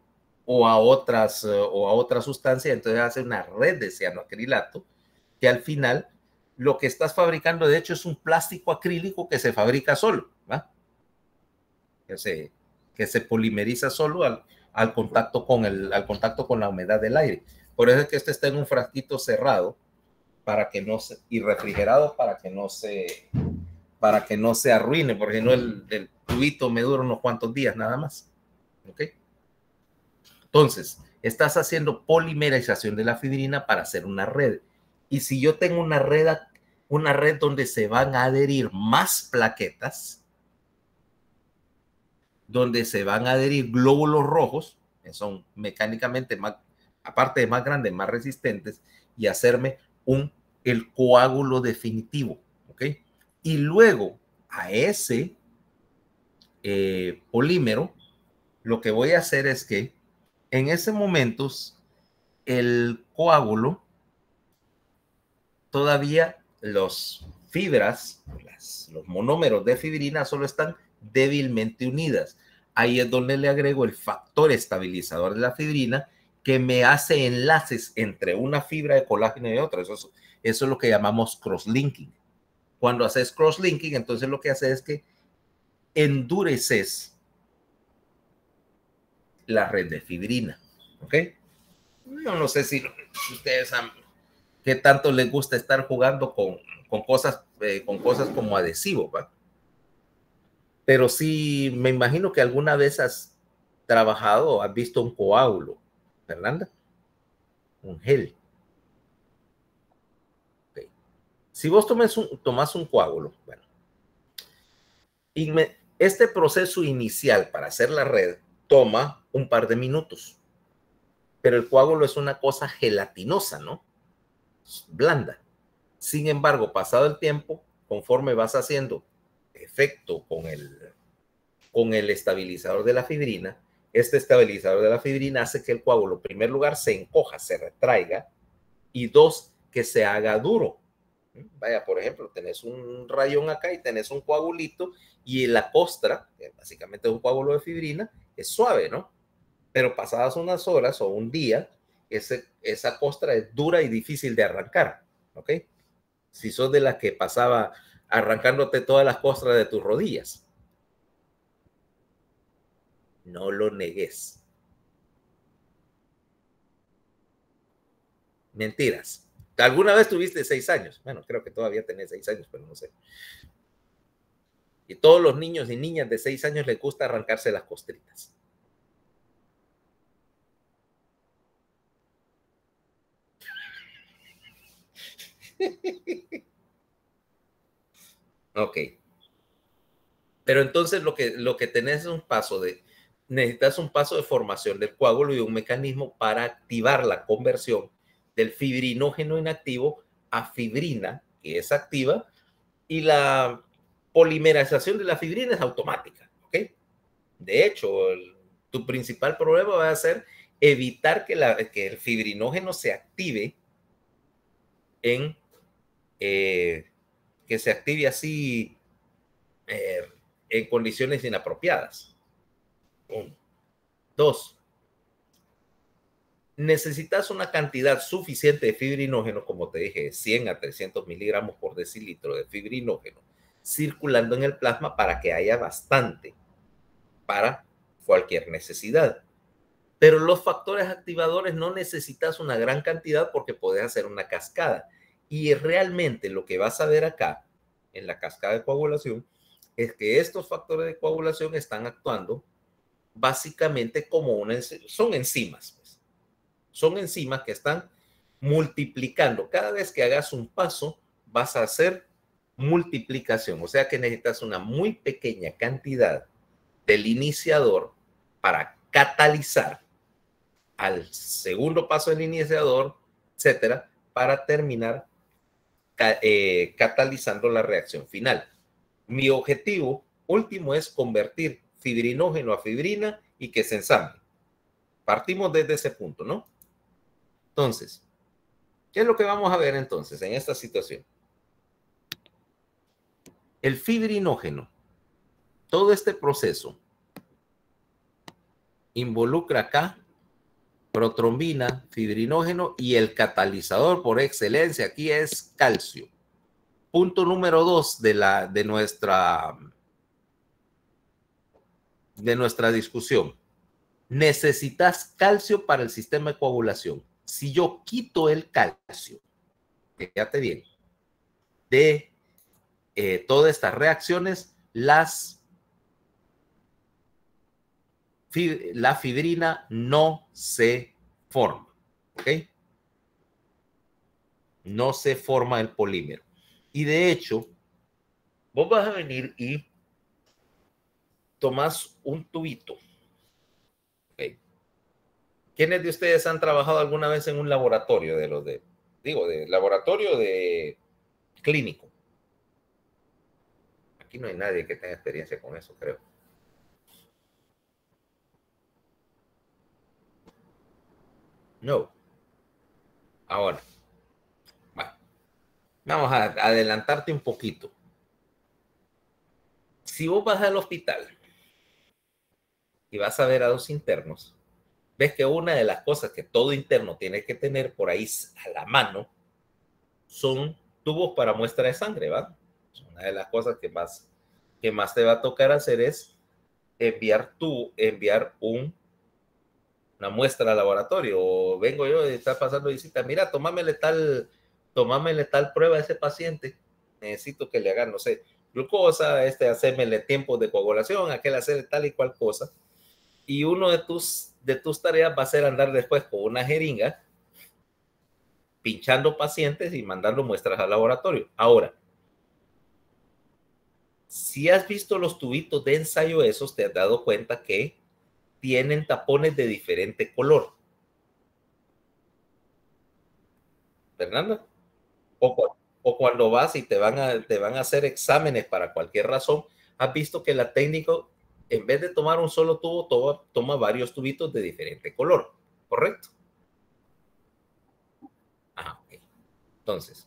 [SPEAKER 1] o a otras sustancias. Entonces hace una red de cianoacrilato que al final lo que estás fabricando de hecho es un plástico acrílico que se fabrica solo, ¿va? Que se polimeriza solo al contacto con la humedad del aire. Por eso es que este está en un frasquito cerrado para que no se, y refrigerado para que no se para que no se arruine, porque no el tubito me dura unos cuantos días nada más. ¿Ok? Entonces, estás haciendo polimerización de la fibrina para hacer una red. Y si yo tengo una red donde se van a adherir más plaquetas, donde se van a adherir glóbulos rojos, que son mecánicamente más, aparte de más grandes, más resistentes, y hacerme el coágulo definitivo, ¿ok? Y luego a ese polímero, lo que voy a hacer es que en ese momento el coágulo, todavía los fibras, los monómeros de fibrina solo están débilmente unidas. Ahí es donde le agrego el factor estabilizador de la fibrina que me hace enlaces entre una fibra de colágeno y otra. Eso es lo que llamamos crosslinking. Cuando haces crosslinking, entonces lo que haces es que endureces la red de fibrina. ¿Ok? Yo no sé si ustedes han, qué tanto les gusta estar jugando con cosas como adhesivos, ¿va? Pero sí, me imagino que alguna vez has trabajado, has visto un coágulo, Fernanda, un gel. Okay. Si vos tomás un coágulo, bueno, este proceso inicial para hacer la red toma un par de minutos, pero el coágulo es una cosa gelatinosa, ¿no? Blanda. Sin embargo, pasado el tiempo, conforme vas haciendo efecto con el estabilizador de la fibrina, este estabilizador de la fibrina hace que el coágulo, en primer lugar, se encoja, se retraiga, y dos, que se haga duro. Vaya, por ejemplo, tenés un rayón acá y tenés un coagulito, y la costra, que básicamente es un coágulo de fibrina, es suave, ¿no? Pero pasadas unas horas o un día, esa costra es dura y difícil de arrancar, ¿ok? Si sos de las que pasaba arrancándote todas las costras de tus rodillas. No lo negues. Mentiras. ¿Alguna vez tuviste 6 años? Bueno, creo que todavía tenés 6 años, pero no sé. Y todos los niños y niñas de 6 años les gusta arrancarse las costritas. Ok. Pero entonces lo que tenés es necesitas un paso de formación del coágulo y un mecanismo para activar la conversión del fibrinógeno inactivo a fibrina, que es activa, y la polimerización de la fibrina es automática, ¿ok? De hecho, tu principal problema va a ser evitar que el fibrinógeno se active que se active así en condiciones inapropiadas. 1. 2. Necesitas una cantidad suficiente de fibrinógeno, como te dije, 100 a 300 miligramos por decilitro de fibrinógeno circulando en el plasma para que haya bastante para cualquier necesidad. Pero los factores activadores no necesitas una gran cantidad porque puedes hacer una cascada. Y realmente lo que vas a ver acá en la cascada de coagulación es que estos factores de coagulación están actuando básicamente como son enzimas. Pues. Son enzimas que están multiplicando. Cada vez que hagas un paso, vas a hacer multiplicación. O sea que necesitas una muy pequeña cantidad del iniciador para catalizar al segundo paso del iniciador, etcétera, para terminar catalizando la reacción final. Mi objetivo último es convertir fibrinógeno a fibrina y que se ensamble. Partimos desde ese punto, ¿no? Entonces, ¿qué es lo que vamos a ver entonces en esta situación? El fibrinógeno, todo este proceso involucra acá protrombina, fibrinógeno y el catalizador por excelencia aquí es calcio. Punto número 2 de nuestra discusión. Necesitas calcio para el sistema de coagulación. Si yo quito el calcio, fíjate bien, de todas estas reacciones, la fibrina no se forma, ¿ok? No se forma el polímero. Y de hecho, vos vas a venir y tomás un tubito. ¿Okay? ¿Quiénes de ustedes han trabajado alguna vez en un laboratorio de laboratorio de clínico? Aquí no hay nadie que tenga experiencia con eso, creo. No. Ahora, bueno, vamos a adelantarte un poquito. Si vos vas al hospital y vas a ver a dos internos, ves que una de las cosas que todo interno tiene que tener por ahí a la mano son tubos para muestra de sangre, ¿va? Una de las cosas que más te va a tocar hacer es enviar una muestra al laboratorio. O vengo yo y está pasando visita, mira, tomámele tal prueba a ese paciente, necesito que le hagan, no sé, glucosa, hacérmele tiempos de coagulación, aquel hacer tal y cual cosa. Y uno de tus tareas va a ser andar después con una jeringa pinchando pacientes y mandando muestras al laboratorio. Ahora, si has visto los tubitos de ensayo esos, te has dado cuenta que tienen tapones de diferente color. ¿Fernanda? O cuando vas y te van a hacer exámenes para cualquier razón, has visto que la técnico, en vez de tomar un solo tubo, toma varios tubitos de diferente color, ¿correcto? Ok. Entonces,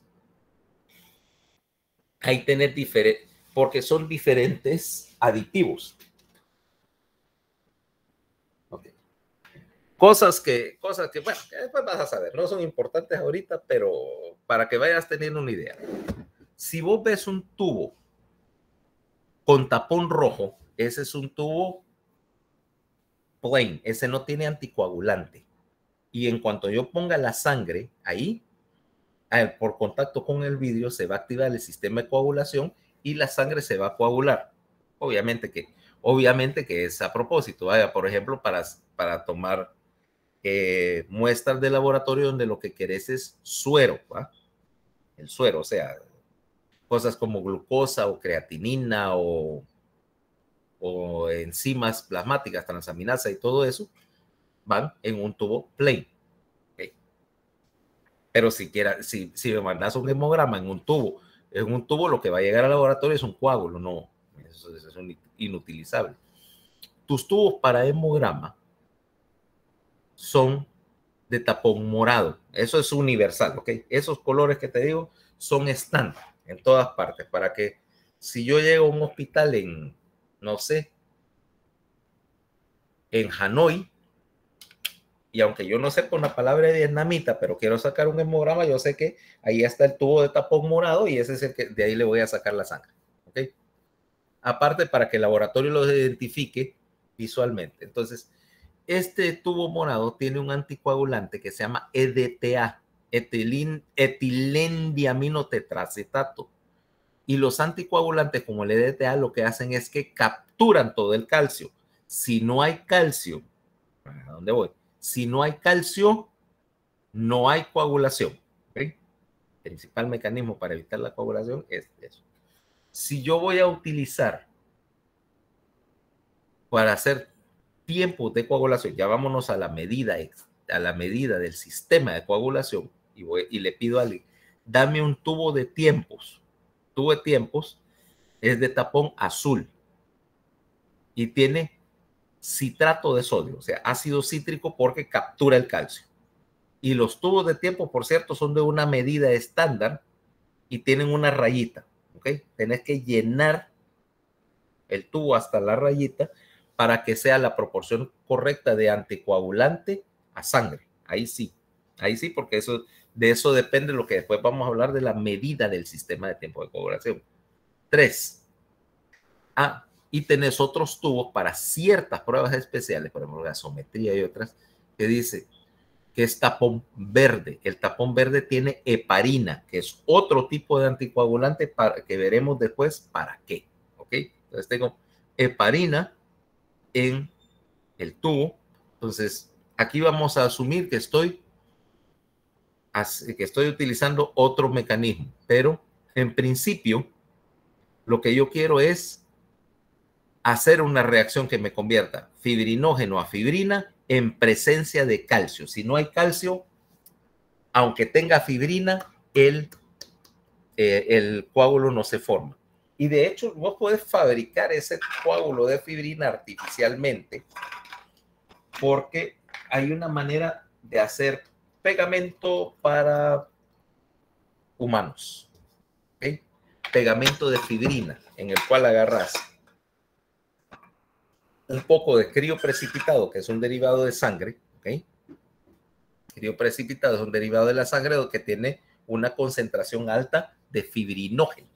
[SPEAKER 1] ahí tenés porque son diferentes aditivos. Okay. Cosas que, bueno, que después vas a saber, no son importantes ahorita, pero para que vayas teniendo una idea. Si vos ves un tubo con tapón rojo, ese es un tubo plain, ese no tiene anticoagulante. Y en cuanto yo ponga la sangre ahí, por contacto con el vidrio se va a activar el sistema de coagulación y la sangre se va a coagular. Obviamente que es a propósito, vaya, por ejemplo, para tomar muestras de laboratorio donde lo que querés es suero, ¿va? El suero, o sea, cosas como glucosa o creatinina o enzimas plasmáticas, transaminasa y todo eso, van en un tubo plain. ¿Okay? Pero si me mandas un hemograma en un tubo lo que va a llegar al laboratorio es un coágulo, no, eso es inutilizable. Tus tubos para hemograma son de tapón morado, eso es universal, ¿ok? Esos colores que te digo son estándar en todas partes, para que si yo llego a un hospital en, no sé, en Hanoi, y aunque yo no sepa una palabra vietnamita, pero quiero sacar un hemograma, yo sé que ahí está el tubo de tapón morado y ese es el que de ahí le voy a sacar la sangre. ¿Ok? Aparte, para que el laboratorio lo identifique visualmente. Entonces, este tubo morado tiene un anticoagulante que se llama EDTA, etilendiaminotetracetato. Y los anticoagulantes como el EDTA lo que hacen es que capturan todo el calcio. Si no hay calcio, ¿a dónde voy? Si no hay calcio, no hay coagulación. ¿Okay? El principal mecanismo para evitar la coagulación es eso. Si yo voy a utilizar para hacer tiempos de coagulación, ya vámonos a la medida del sistema de coagulación y le pido a alguien, dame un tubo de tiempos. Tubo de tiempos es de tapón azul y tiene citrato de sodio, o sea, ácido cítrico porque captura el calcio. Y los tubos de tiempo, por cierto, son de una medida estándar y tienen una rayita, ¿ok? Tenés que llenar el tubo hasta la rayita para que sea la proporción correcta de anticoagulante a sangre. Ahí sí, porque de eso depende lo que después vamos a hablar de la medida del sistema de tiempo de coagulación. 3. Y tenés otros tubos para ciertas pruebas especiales, por ejemplo, gasometría y otras, que dice que es tapón verde. El tapón verde tiene heparina, que es otro tipo de anticoagulante que veremos después para qué. ¿Ok? Entonces tengo heparina en el tubo. Entonces, aquí vamos a asumir que estoy utilizando otro mecanismo, pero en principio lo que yo quiero es hacer una reacción que me convierta fibrinógeno a fibrina en presencia de calcio. Si no hay calcio, aunque tenga fibrina, el coágulo no se forma. Y de hecho, vos podés fabricar ese coágulo de fibrina artificialmente porque hay una manera de hacer pegamento para humanos. ¿Okay? Pegamento de fibrina, en el cual agarras un poco de crioprecipitado, que es un derivado de sangre. ¿Okay? Crioprecipitado es un derivado de la sangre que tiene una concentración alta de fibrinógeno.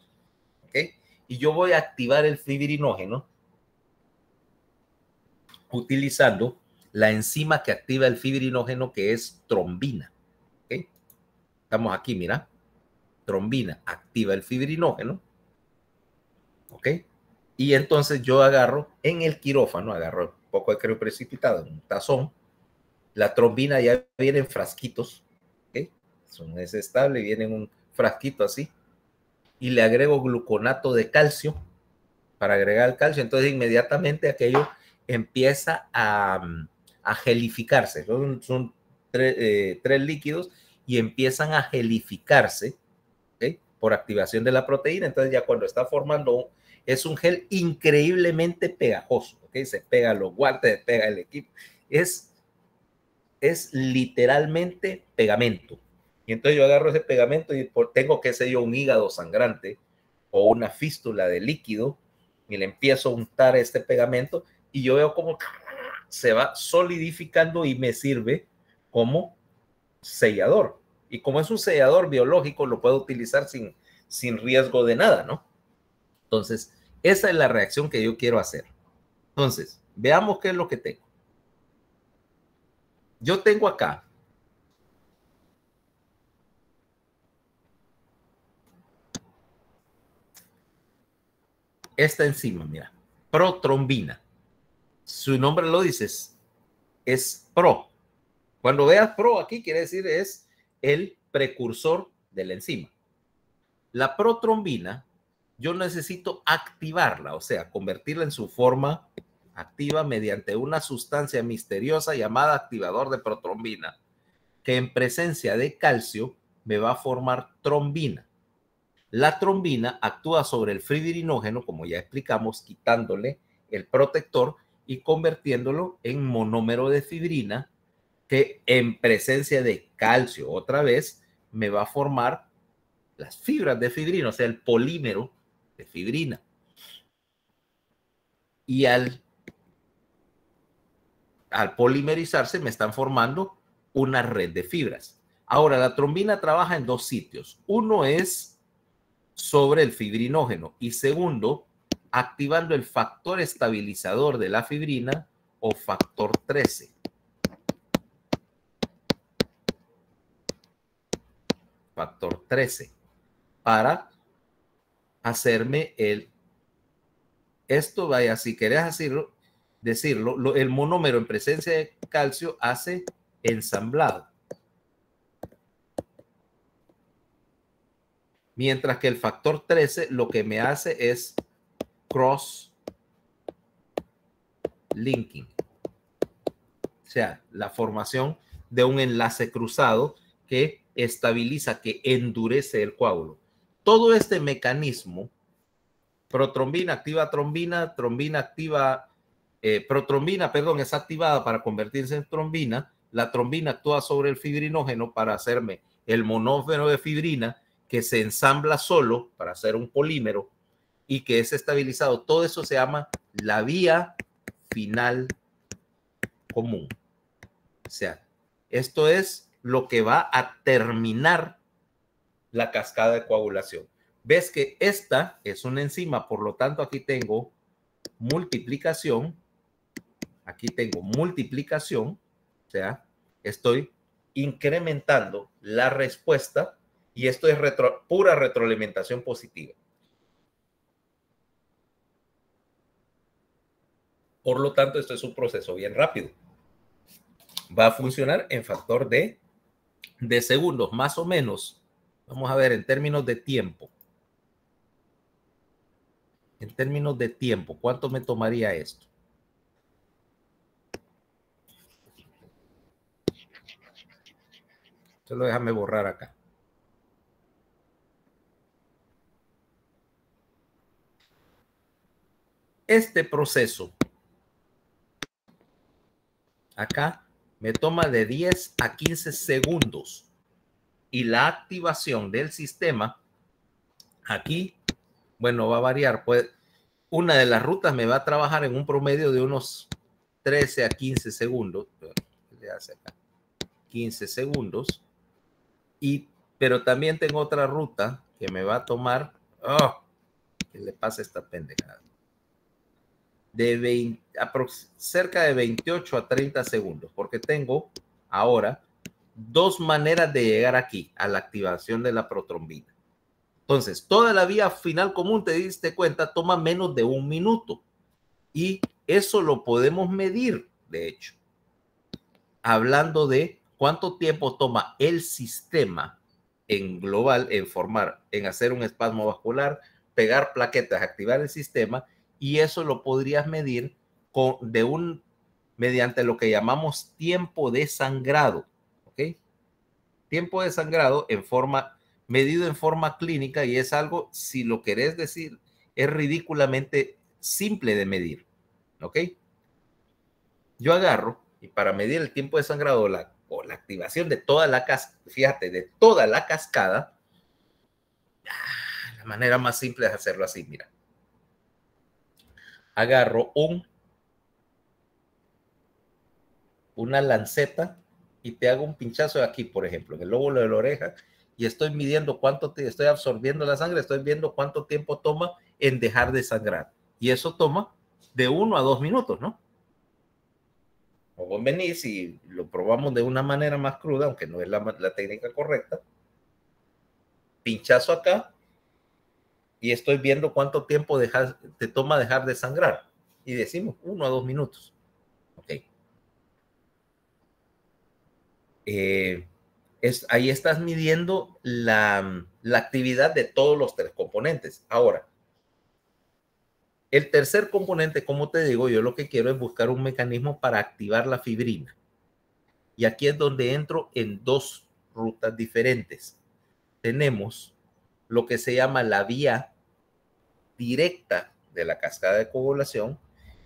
[SPEAKER 1] ¿Okay? Y yo voy a activar el fibrinógeno utilizando la enzima que activa el fibrinógeno, que es trombina. ¿Okay? Estamos aquí, mira. Trombina activa el fibrinógeno. ¿Ok? Y entonces yo agarro en el quirófano, agarro un poco de crioprecipitado en un tazón. La trombina ya viene en frasquitos. ¿Ok? Es estable, viene en un frasquito así. Y le agrego gluconato de calcio para agregar el calcio. Entonces inmediatamente aquello empieza a gelificarse. Son tres líquidos y empiezan a gelificarse, ¿okay? Por activación de la proteína. Entonces ya cuando está formando, es un gel increíblemente pegajoso. ¿Okay? Se pega los guantes, se pega el equipo. Es literalmente pegamento. Y entonces yo agarro ese pegamento y tengo, qué sé yo, un hígado sangrante o una fístula de líquido y le empiezo a untar este pegamento y yo veo cómo se va solidificando y me sirve como sellador. Y como es un sellador biológico, lo puedo utilizar sin riesgo de nada, ¿no? Entonces, esa es la reacción que yo quiero hacer. Entonces, veamos qué es lo que tengo. Yo tengo acá esta enzima, mira, protrombina. Su nombre lo dice, es pro. Cuando veas pro aquí, quiere decir es el precursor de la enzima. La protrombina, yo necesito activarla, o sea, convertirla en su forma activa mediante una sustancia misteriosa llamada activador de protrombina, que en presencia de calcio me va a formar trombina. La trombina actúa sobre el fibrinógeno, como ya explicamos, quitándole el protector y convirtiéndolo en monómero de fibrina, que en presencia de calcio, otra vez, me va a formar las fibras de fibrina, o sea, el polímero de fibrina. Y al polimerizarse me están formando una red de fibras. Ahora, la trombina trabaja en dos sitios. Uno es sobre el fibrinógeno y segundo, activando el factor estabilizador de la fibrina o factor 13. Factor 13 para hacerme esto, vaya, si querés decirlo, el monómero en presencia de calcio hace ensamblado. Mientras que el factor 13 lo que me hace es cross linking. O sea, la formación de un enlace cruzado que estabiliza, que endurece el coágulo. Todo este mecanismo, protrombina activa trombina, trombina activa, protrombina, perdón, es activada para convertirse en trombina, la trombina actúa sobre el fibrinógeno para hacerme el monómero de fibrina que se ensambla solo para hacer un polímero y que es estabilizado. Todo eso se llama la vía final común. O sea, esto es lo que va a terminar la cascada de coagulación. Ves que esta es una enzima, por lo tanto aquí tengo multiplicación. Aquí tengo multiplicación, o sea, estoy incrementando la respuesta, y esto es pura retroalimentación positiva. Por lo tanto, esto es un proceso bien rápido. Va a funcionar en factor de segundos, más o menos. Vamos a ver en términos de tiempo. En términos de tiempo, ¿cuánto me tomaría esto? Solo déjame borrar acá. Este proceso acá me toma de 10 a 15 segundos. Y la activación del sistema aquí, bueno, va a variar. Pues una de las rutas me va a trabajar en un promedio de unos 13 a 15 segundos. 15 segundos. Pero también tengo otra ruta que me va a tomar, ¿qué le pasa a esta pendejada? De cerca de 28 a 30 segundos, porque tengo ahora dos maneras de llegar aquí a la activación de la protrombina. Entonces, toda la vía final común, te diste cuenta, toma menos de 1 minuto. Y eso lo podemos medir, de hecho, hablando de cuánto tiempo toma el sistema en global, en hacer un espasmo vascular, pegar plaquetas, activar el sistema, y eso lo podrías medir mediante lo que llamamos tiempo de sangrado, ¿ok? Tiempo de sangrado medido en forma clínica, y es algo, si lo querés decir, es ridículamente simple de medir, ¿ok? Yo agarro, y para medir el tiempo de sangrado o la activación de toda la cascada, fíjate, de toda la cascada, la manera más simple es hacerlo así, mira. Agarro una lanceta y te hago un pinchazo de aquí, por ejemplo, en el lóbulo de la oreja, y estoy midiendo estoy absorbiendo la sangre, estoy viendo cuánto tiempo toma en dejar de sangrar. Y eso toma de 1 a 2 minutos, ¿no? O vos venís y lo probamos de una manera más cruda, aunque no es la técnica correcta. Pinchazo acá y estoy viendo cuánto tiempo te toma dejar de sangrar. Y decimos 1 a 2 minutos. Ok. Ahí estás midiendo la actividad de todos los 3 componentes. Ahora, el tercer componente, como te digo, yo lo que quiero es buscar un mecanismo para activar la fibrina. Y aquí es donde entro en 2 rutas diferentes. Tenemos lo que se llama la vía directa de la cascada de coagulación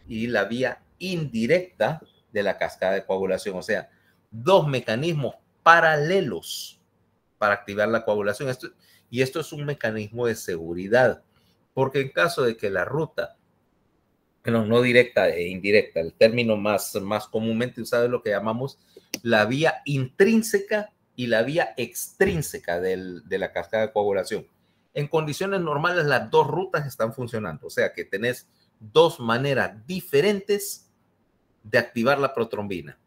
[SPEAKER 1] y la vía indirecta de la cascada de coagulación. O sea, 2 mecanismos paralelos para activar la coagulación. Esto es un mecanismo de seguridad, porque en caso de que la ruta, no directa e indirecta, el término más comúnmente usado es lo que llamamos la vía intrínseca y la vía extrínseca de la cascada de coagulación. En condiciones normales, las 2 rutas están funcionando, o sea que tenés 2 maneras diferentes de activar la protrombina.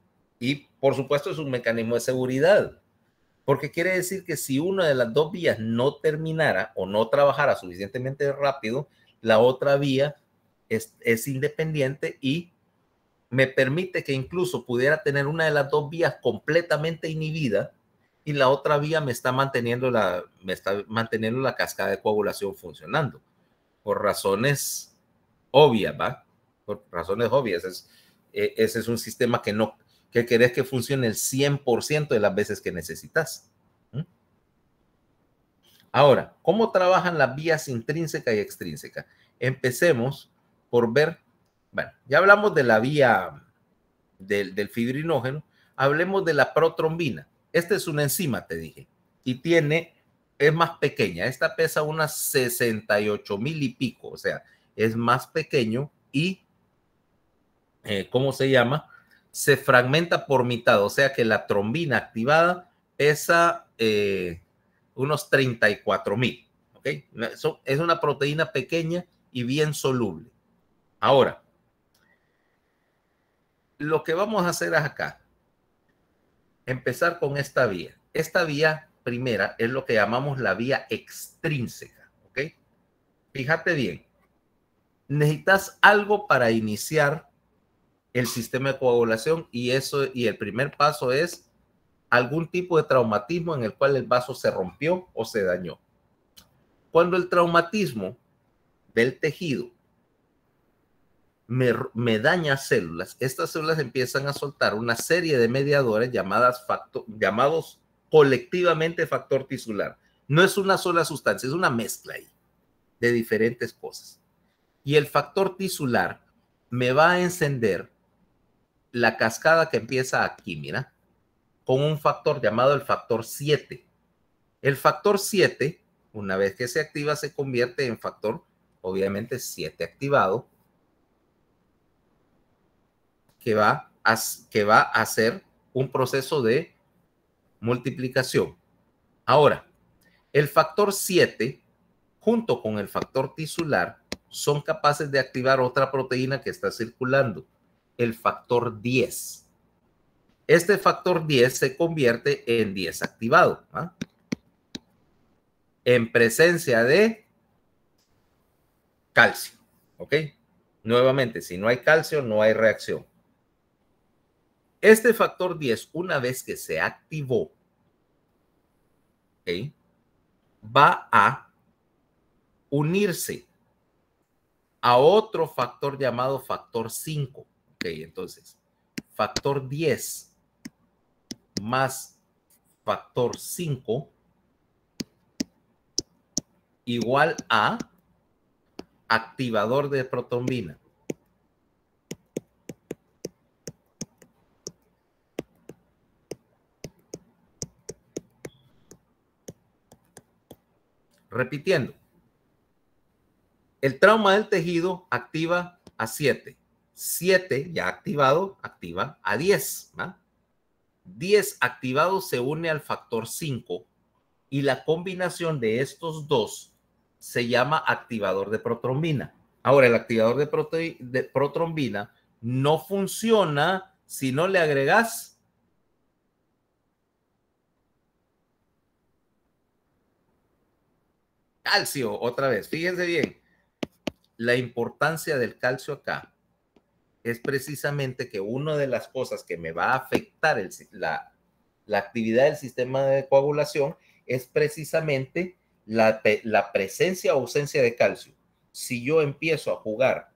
[SPEAKER 1] Y por supuesto es un mecanismo de seguridad, porque quiere decir que si una de las 2 vías no terminara o no trabajara suficientemente rápido, la otra vía es independiente y me permite que incluso pudiera tener una de las 2 vías completamente inhibida y la otra vía me está manteniendo la cascada de coagulación funcionando. Por razones obvias, ¿va? Por razones obvias. Ese es un sistema que querés que funcione el 100% de las veces que necesitas. Ahora, ¿cómo trabajan las vías intrínseca y extrínseca? Empecemos por ver, bueno, ya hablamos de la vía del fibrinógeno, hablemos de la protrombina. Esta es una enzima, te dije, y es más pequeña. Esta pesa unas 68,000 y pico, o sea, es más pequeño y, ¿cómo se llama? Se fragmenta por mitad, o sea que la trombina activada pesa unos 34,000, ¿ok? Es una proteína pequeña y bien soluble. Ahora, lo que vamos a hacer es acá. empezar con esta vía. Esta vía primera es lo que llamamos la vía extrínseca, ¿ok? Fíjate bien. Necesitas algo para iniciar el sistema de coagulación y el primer paso es algún tipo de traumatismo en el cual el vaso se rompió o se dañó. Cuando el traumatismo del tejido me daña células, estas células empiezan a soltar una serie de mediadores llamados colectivamente factor tisular. No es una sola sustancia, es una mezcla ahí de diferentes cosas. Y el factor tisular me va a encender la cascada que empieza aquí, mira, con un factor llamado el factor 7. El factor 7, una vez que se activa, se convierte en factor, obviamente, 7 activado, que va a hacer un proceso de multiplicación. Ahora, el factor 7, junto con el factor tisular, son capaces de activar otra proteína que está circulando, el factor 10. Este factor 10 se convierte en 10 activado, ¿ah? En presencia de calcio, ¿ok? Nuevamente, si no hay calcio, no hay reacción. Este factor 10, una vez que se activó, ¿ok?, va a unirse a otro factor llamado factor 5. Ok, entonces, factor 10 más factor 5 igual a activador de protrombina. Repitiendo, el trauma del tejido activa a 7. 7 ya activado, activa a 10. ¿Va? 10 activado se une al factor 5 y la combinación de estos dos se llama activador de protrombina. Ahora, el activador de protrombina no funciona si no le agregas calcio. Otra vez, fíjense bien, la importancia del calcio acá es precisamente que una de las cosas que me va a afectar la actividad del sistema de coagulación es precisamente la presencia o ausencia de calcio. Si yo empiezo a jugar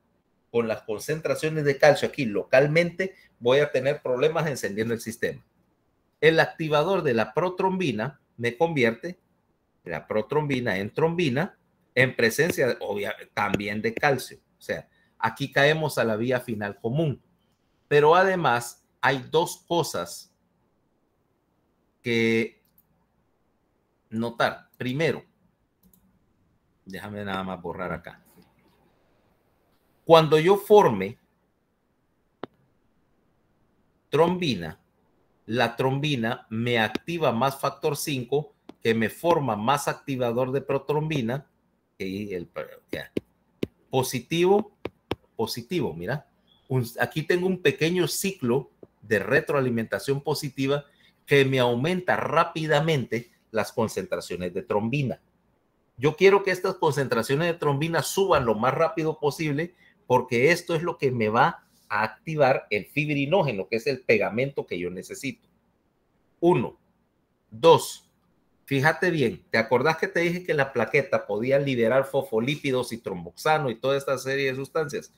[SPEAKER 1] con las concentraciones de calcio aquí localmente, voy a tener problemas encendiendo el sistema. El activador de la protrombina me convierte la protrombina en trombina en presencia también de calcio. O sea, aquí caemos a la vía final común. Pero además hay dos cosas que notar. Primero, déjame nada más borrar acá. Cuando yo forme trombina, la trombina me activa más factor 5 que me forma más activador de protrombina. Positivo, positivo, mira. Aquí tengo un pequeño ciclo de retroalimentación positiva que me aumenta rápidamente las concentraciones de trombina. Yo quiero que estas concentraciones de trombina suban lo más rápido posible porque esto es lo que me va a activar el fibrinógeno, que es el pegamento que yo necesito. 1. 2. Fíjate bien, ¿te acordás que te dije que la plaqueta podía liberar fosfolípidos y tromboxano y toda esta serie de sustancias?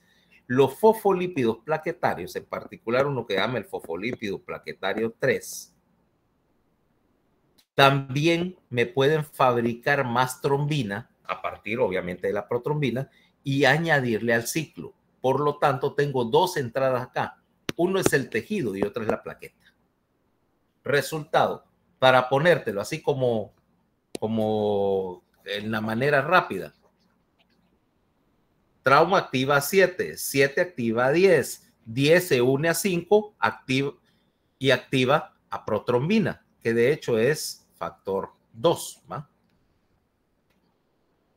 [SPEAKER 1] Los fosfolípidos plaquetarios, en particular uno que llama el fosfolípido plaquetario 3, también me pueden fabricar más trombina a partir, obviamente, de la protrombina y añadirle al ciclo. Por lo tanto, tengo dos entradas acá. Uno es el tejido y otra es la plaqueta. Resultado, para ponértelo así como en la manera rápida. Trauma activa a 7, 7 activa a 10, 10 se une a 5 y activa a protrombina, que de hecho es factor 2. ¿Va?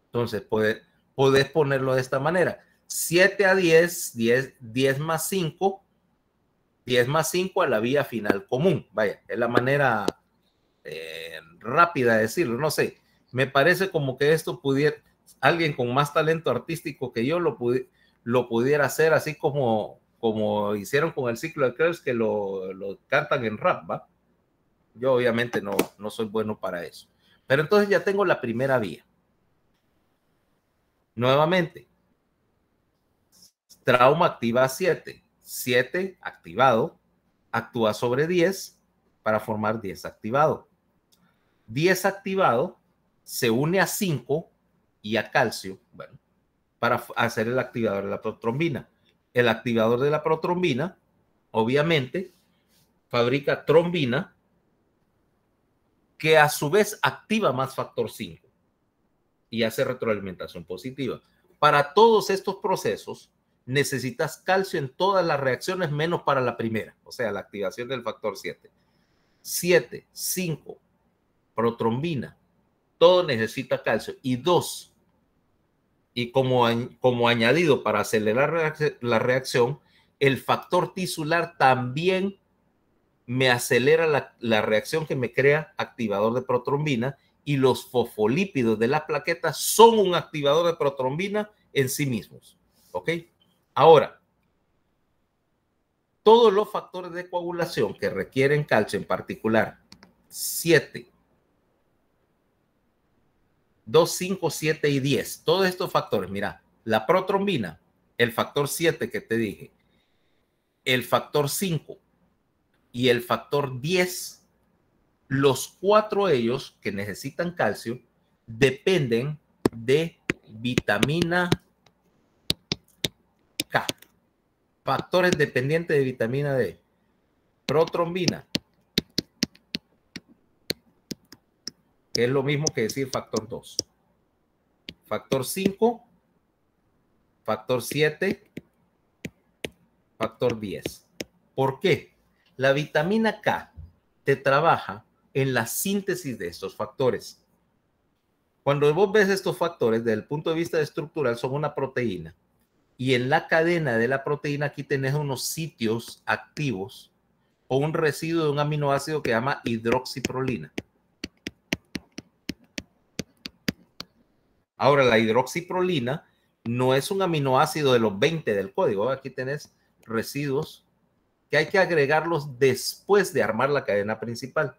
[SPEAKER 1] Entonces, podés ponerlo de esta manera. 7 a 10, 10 más 5, 10 más 5 a la vía final común. Vaya, es la manera rápida de decirlo. No sé, me parece como que esto pudiera, alguien con más talento artístico que yo lo pudiera hacer, así como hicieron con el ciclo de Krebs, que lo cantan en rap, ¿va? Yo obviamente no soy bueno para eso. Pero entonces ya tengo la primera vía. Nuevamente, trauma activa 7. 7 activado, actúa sobre 10 para formar 10 activado. 10 activado se une a 5 y a calcio, bueno, para hacer el activador de la protrombina. El activador de la protrombina, obviamente, fabrica trombina, que a su vez activa más factor 5 y hace retroalimentación positiva. Para todos estos procesos necesitas calcio en todas las reacciones menos para la primera, o sea, la activación del factor 7. 7, 5, protrombina, todo necesita calcio. Y 2, y como añadido para acelerar la reacción, el factor tisular también me acelera la reacción que me crea activador de protrombina, y los fosfolípidos de las plaquetas son un activador de protrombina en sí mismos. ¿Ok? Ahora, todos los factores de coagulación que requieren calcio, en particular 7, 2, 5, 7 y 10, todos estos factores, mira, la protrombina, el factor 7 que te dije, el factor 5 y el factor 10, los 4 ellos que necesitan calcio dependen de vitamina K. Factores dependientes de vitamina D. Protrombina, que es lo mismo que decir factor 2. Factor 5, factor 7, factor 10. ¿Por qué? La vitamina K te trabaja en la síntesis de estos factores. Cuando vos ves estos factores desde el punto de vista estructural, son una proteína. Y en la cadena de la proteína aquí tenés unos sitios activos o un residuo de un aminoácido que se llama hidroxiprolina. Ahora, la hidroxiprolina no es un aminoácido de los 20 del código. Aquí tenés residuos que hay que agregarlos después de armar la cadena principal.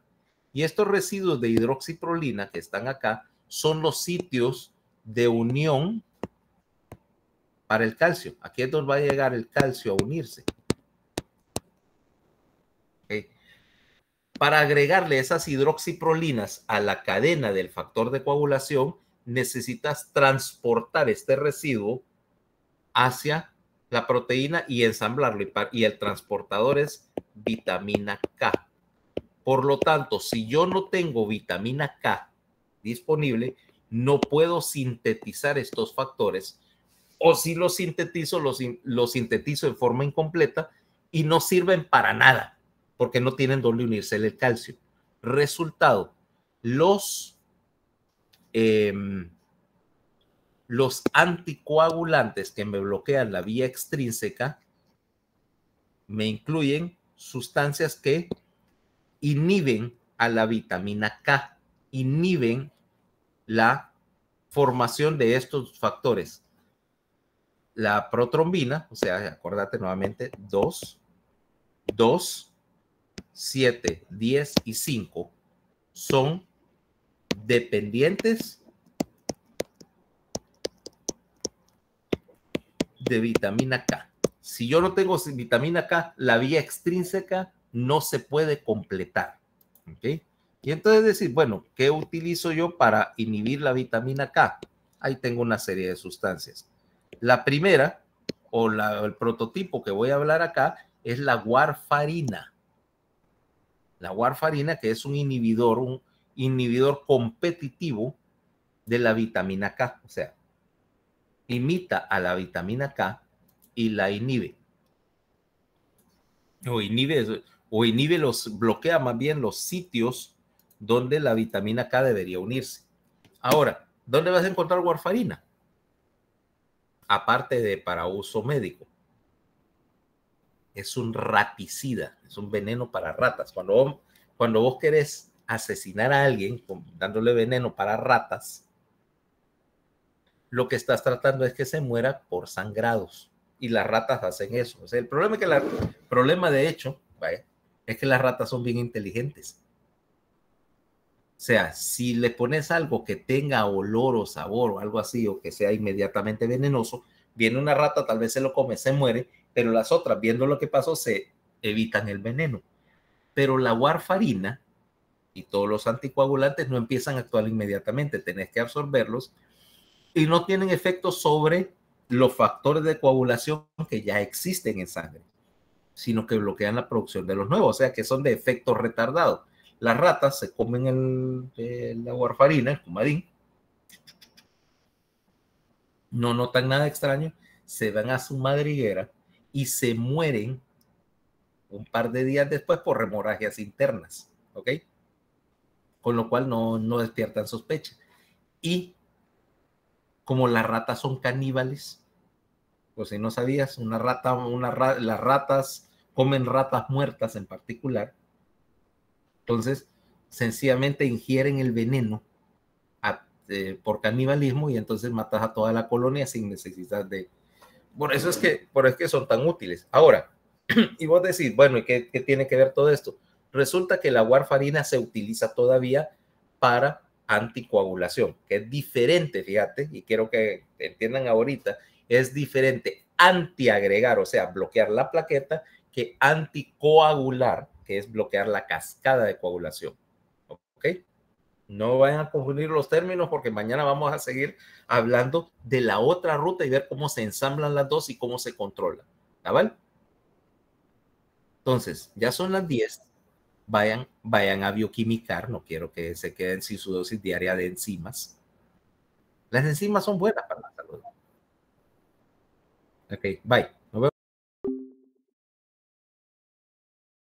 [SPEAKER 1] Y estos residuos de hidroxiprolina que están acá son los sitios de unión para el calcio. Aquí es donde va a llegar el calcio a unirse. ¿Okay? Para agregarle esas hidroxiprolinas a la cadena del factor de coagulación, necesitas transportar este residuo hacia la proteína y ensamblarlo. Y el transportador es vitamina K. Por lo tanto, si yo no tengo vitamina K disponible, no puedo sintetizar estos factores, o si los sintetizo, los sintetizo en forma incompleta y no sirven para nada porque no tienen dónde unirse el calcio. Resultado, los anticoagulantes que me bloquean la vía extrínseca me incluyen sustancias que inhiben a la vitamina K, inhiben la formación de estos factores. La protrombina, o sea, acordate nuevamente, 2, 7, 10 y 5 son dependientes de vitamina K. Si yo no tengo vitamina K, la vía extrínseca no se puede completar. ¿Okay? Y entonces decir, bueno, ¿qué utilizo yo para inhibir la vitamina K? Ahí tengo una serie de sustancias. La primera, o el prototipo que voy a hablar acá, es la warfarina. La warfarina, que es un inhibidor competitivo de la vitamina K. O sea, imita a la vitamina K y la inhibe. Bloquea más bien los sitios donde la vitamina K debería unirse. Ahora, ¿dónde vas a encontrar warfarina? Aparte de para uso médico. es un raticida, es un veneno para ratas. Cuando vos querés asesinar a alguien dándole veneno para ratas, lo que estás tratando es que se muera por sangrados. Y las ratas hacen eso. O sea, el problema es que problema de hecho, vaya, es que las ratas son bien inteligentes. O sea, si le pones algo que tenga olor o sabor o algo así, o que sea inmediatamente venenoso, viene una rata, tal vez se lo come, se muere, pero las otras, viendo lo que pasó, se evitan el veneno. Pero la warfarina y todos los anticoagulantes no empiezan a actuar inmediatamente, tenés que absorberlos y no tienen efecto sobre los factores de coagulación que ya existen en sangre, sino que bloquean la producción de los nuevos, o sea que son de efecto retardado. Las ratas se comen la warfarina, el Coumadin, no notan nada extraño, se van a su madriguera y se mueren un par de días después por hemorragias internas, ¿ok? Con lo cual no despiertan sospecha. Y como las ratas son caníbales, pues si no sabías, las ratas comen ratas muertas en particular, entonces sencillamente ingieren el veneno por canibalismo y entonces matas a toda la colonia sin necesidad de... Por eso es que son tan útiles. Ahora, y vos decís, bueno, ¿y qué tiene que ver todo esto? Resulta que la warfarina se utiliza todavía para anticoagulación, que es diferente, fíjate, y quiero que entiendan ahorita, es diferente antiagregar, o sea, bloquear la plaqueta, que anticoagular, que es bloquear la cascada de coagulación. ¿Ok? No vayan a confundir los términos porque mañana vamos a seguir hablando de la otra ruta y ver cómo se ensamblan las dos y cómo se controlan. ¿Vale? Entonces, ya son las 10. Vayan a bioquimicar. No quiero que se queden sin su dosis diaria de enzimas. Las enzimas son buenas para la salud. Ok, bye.